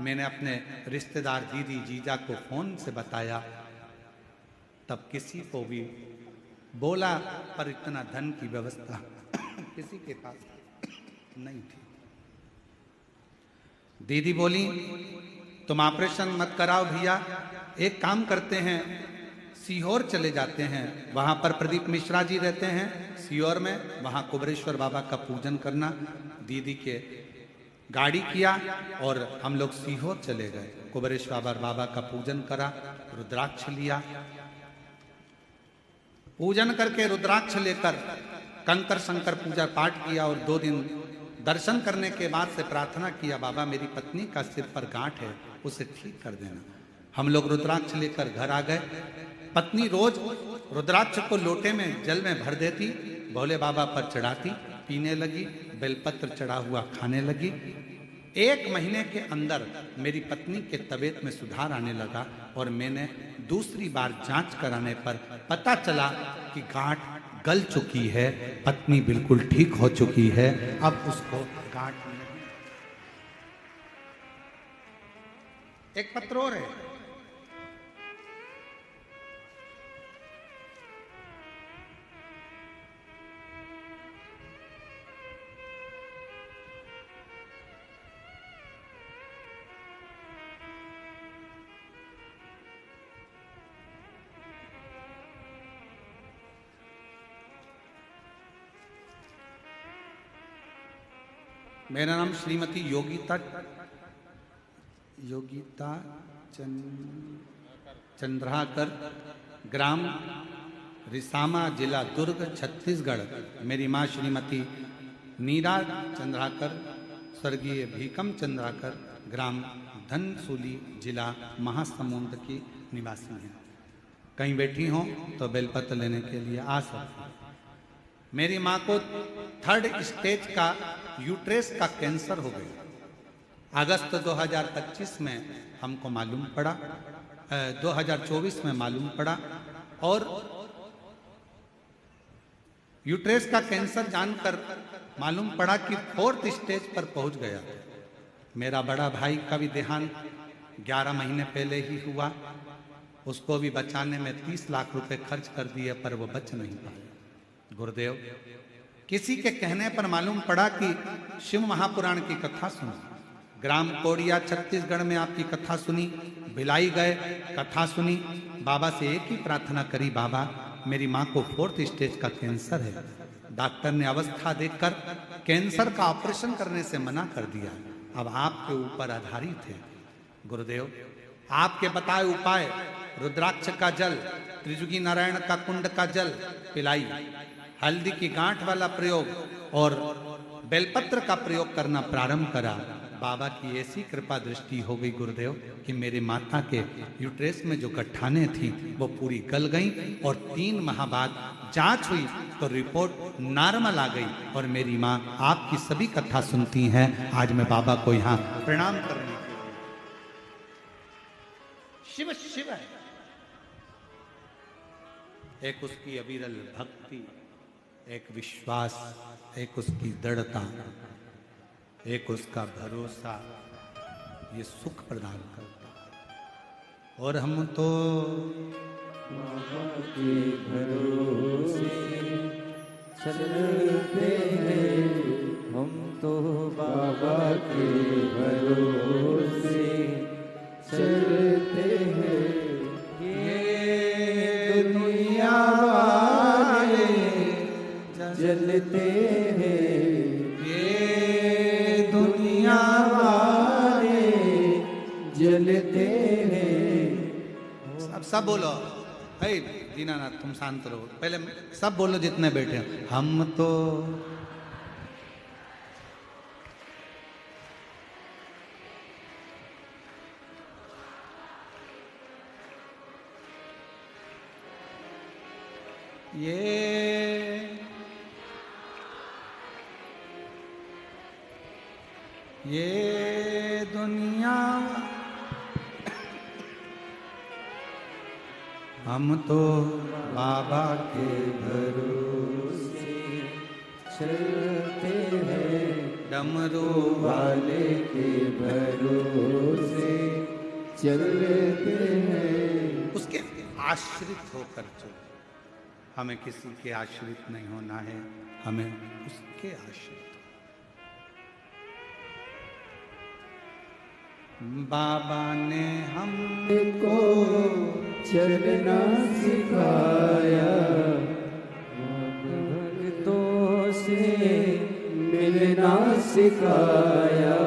मैंने अपने रिश्तेदार दीदी जीजा को फोन से बताया, तब किसी को भी बोला, पर इतना धन की व्यवस्था किसी के पास नहीं थी। दीदी बोली तुम ऑपरेशन मत कराओ भैया, एक काम करते हैं, सीहोर चले जाते हैं, वहां पर प्रदीप मिश्रा जी रहते हैं सीहोर में, वहां कुबरेश्वर बाबा का पूजन करना। दीदी के गाड़ी किया और हम लोग सीहोर चले गए। कुबरेश्वर बाबा का पूजन करा, रुद्राक्ष लिया, पूजन करके रुद्राक्ष लेकर कंकर शंकर पूजा पाठ किया और 2 दिन दर्शन करने के बाद से प्रार्थना किया, बाबा मेरी पत्नी का सिर पर गांठ है, उसे ठीक कर देना। हम लोग रुद्राक्ष लेकर घर आ गए। पत्नी रोज रुद्राक्ष को लोटे में जल में भर देती, भोले बाबा पर चढ़ाती, पीने लगी, बेलपत्र चढ़ा हुआ खाने लगी। 1 महीने के अंदर मेरी पत्नी के तबीयत में सुधार आने लगा और मैंने दूसरी बार जांच कराने पर पता चला कि गांठ गल चुकी है, पत्नी बिल्कुल ठीक हो चुकी है, अब उसको गांठ नहीं। एक पत्र और है, मेरा नाम श्रीमती योगिता चंद्राकर, ग्राम रिसामा, जिला दुर्ग, छत्तीसगढ़। मेरी माँ श्रीमती नीरा चंद्राकर, स्वर्गीय भीकम चंद्राकर, ग्राम धनसूली, जिला महासमुंद की निवासी हैं। कहीं बैठी हों तो बेलपत्र लेने के लिए आ सकती हैं। मेरी माँ को 3rd स्टेज का यूट्रेस का कैंसर हो गया। अगस्त 2025 में हमको मालूम पड़ा, 2024 में मालूम पड़ा, और यूट्रेस का कैंसर जानकर मालूम पड़ा कि 4th स्टेज पर पहुंच गया। मेरा बड़ा भाई का भी देहांत 11 महीने पहले ही हुआ। उसको भी बचाने में 30 लाख रुपए खर्च कर दिए, पर वो बच नहीं पाया। गुरुदेव किसी के कहने पर मालूम पड़ा कि शिव महापुराण की कथा सुनी। ग्राम कोड़िया छत्तीसगढ़ में आपकी कथा सुनी, भिलाई गए, कथा सुनी, बाबा से एक ही प्रार्थना करी, बाबा मेरी माँ को 4th स्टेज का कैंसर है। डॉक्टर ने अवस्था देखकर कैंसर का ऑपरेशन करने से मना कर दिया। अब आपके ऊपर आधारित है गुरुदेव, आपके बताए उपाय, रुद्राक्ष का जल, त्रिजुगी नारायण का कुंड का जल पिलाई, हल्दी की गांठ वाला प्रयोग और बेलपत्र का प्रयोग करना प्रारंभ करा। बाबा की ऐसी कृपा दृष्टि हो गई गुरुदेव कि मेरी माता के यूट्रेस में जो गठाने थी वो पूरी गल गई और 3 माह बाद जांच हुई तो रिपोर्ट नॉर्मल आ गई। और मेरी माँ आपकी सभी कथा सुनती हैं। आज मैं बाबा को यहाँ प्रणाम करने के लिए, शिव शिव है, एक उसकी अविरल भक्ति, एक विश्वास, एक उसकी दृढ़ता, एक उसका भरोसा, ये सुख प्रदान करता है। और हम तो बाबा के भरोसे चलते हैं, हम तो बाबा के भरोसे चलते हैं। ये दुनिया वाले जलते हैं, ये दुनिया वाले जलते हैं। अब सब बोलो, हे दीनानाथ तुम शांत रहो, पहले सब बोलो जितने बैठे हैं। हम तो ये दुनिया, हम तो बाबा के भरोसे चलते हैं, डमरू वाले के भरोसे चलते हैं। उसके आश्रित होकर चलो। हमें किसी के आश्रित नहीं होना है, हमें उसके आश्रित। बाबा ने हमको चलना सिखाया, भक्तों से मिलना सिखाया,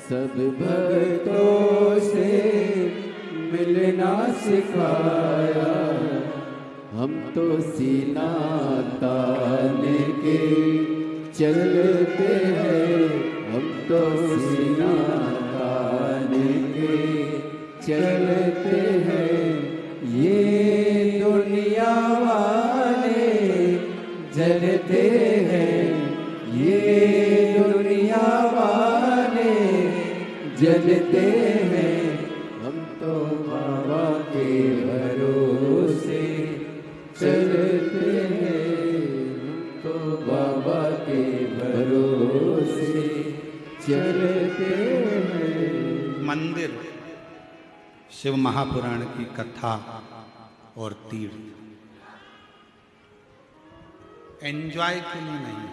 सब भक्तों से मिलना सिखाया। हम तो सीना ताने के चलते हैं, हम तो सीना ताने के चलते हैं। ये दुनिया वाले जलते हैं, ये दुनिया वाले जलते हैं। हम तो बाबा के भरोसे चलते हैं, हम तो बाबा के भरोसे चलते हैं। मंदिर, शिव महापुराण की कथा और तीर्थ एंजॉय के लिए नहीं है,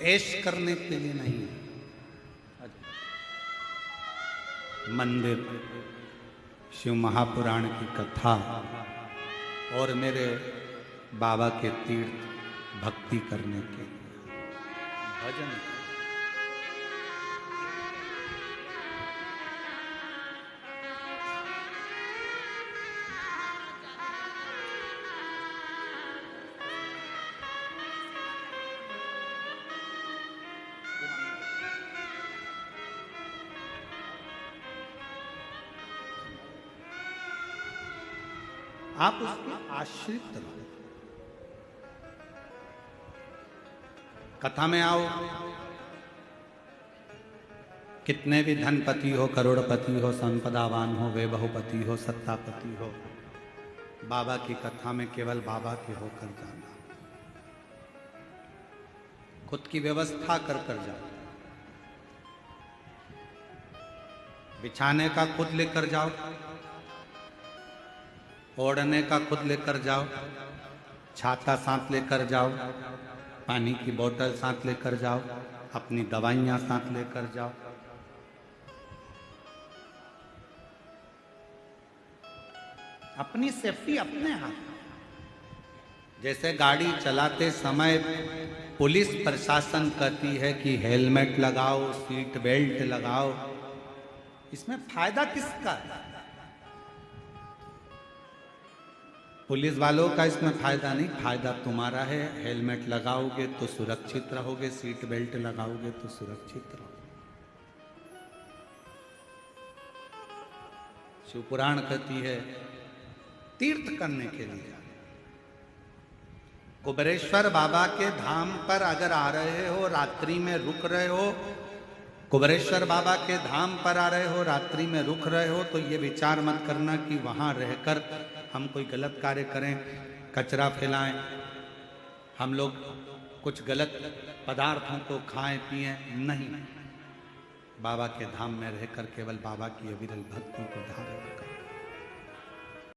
ऐश करने के लिए नहीं है। मंदिर, शिव महापुराण की कथा और मेरे बाबा के तीर्थ भक्ति करने के लिए, भजन। आप उसके आश्रित रहो। कथा में आओ, कितने भी धनपति हो, करोड़पति हो, संपदावान हो, वैभवपति हो, सत्तापति हो, बाबा की कथा में केवल बाबा के होकर जाना। खुद की व्यवस्था कर जाओ, बिछाने का खुद लेकर जाओ, ओढ़ने का खुद लेकर जाओ, छाता साथ लेकर जाओ, पानी की बोतल साथ लेकर जाओ, अपनी दवाइयां साथ लेकर जाओ। अपनी सेफ्टी अपने हाथ। जैसे गाड़ी चलाते समय पुलिस प्रशासन कहती है कि हेलमेट लगाओ, सीट बेल्ट लगाओ, इसमें फायदा किसका है? पुलिस वालों का इसमें फायदा नहीं, फायदा तुम्हारा है। हेलमेट लगाओगे तो सुरक्षित रहोगे, सीट बेल्ट लगाओगे तो सुरक्षित रहोगे। शिवपुराण कहती है तीर्थ करने के लिए कुबेरेश्वर बाबा के धाम पर अगर आ रहे हो, रात्रि में रुक रहे हो, कुबेरेश्वर बाबा के धाम पर आ रहे हो, रात्रि में रुक रहे हो, तो ये विचार मत करना कि वहां रहकर हम कोई गलत कार्य करें, कचरा फैलाएं, हम लोग कुछ गलत पदार्थों को खाएं पिएं। नहीं, बाबा के धाम में रहकर केवल बाबा की अविरल भक्ति को धारण करें।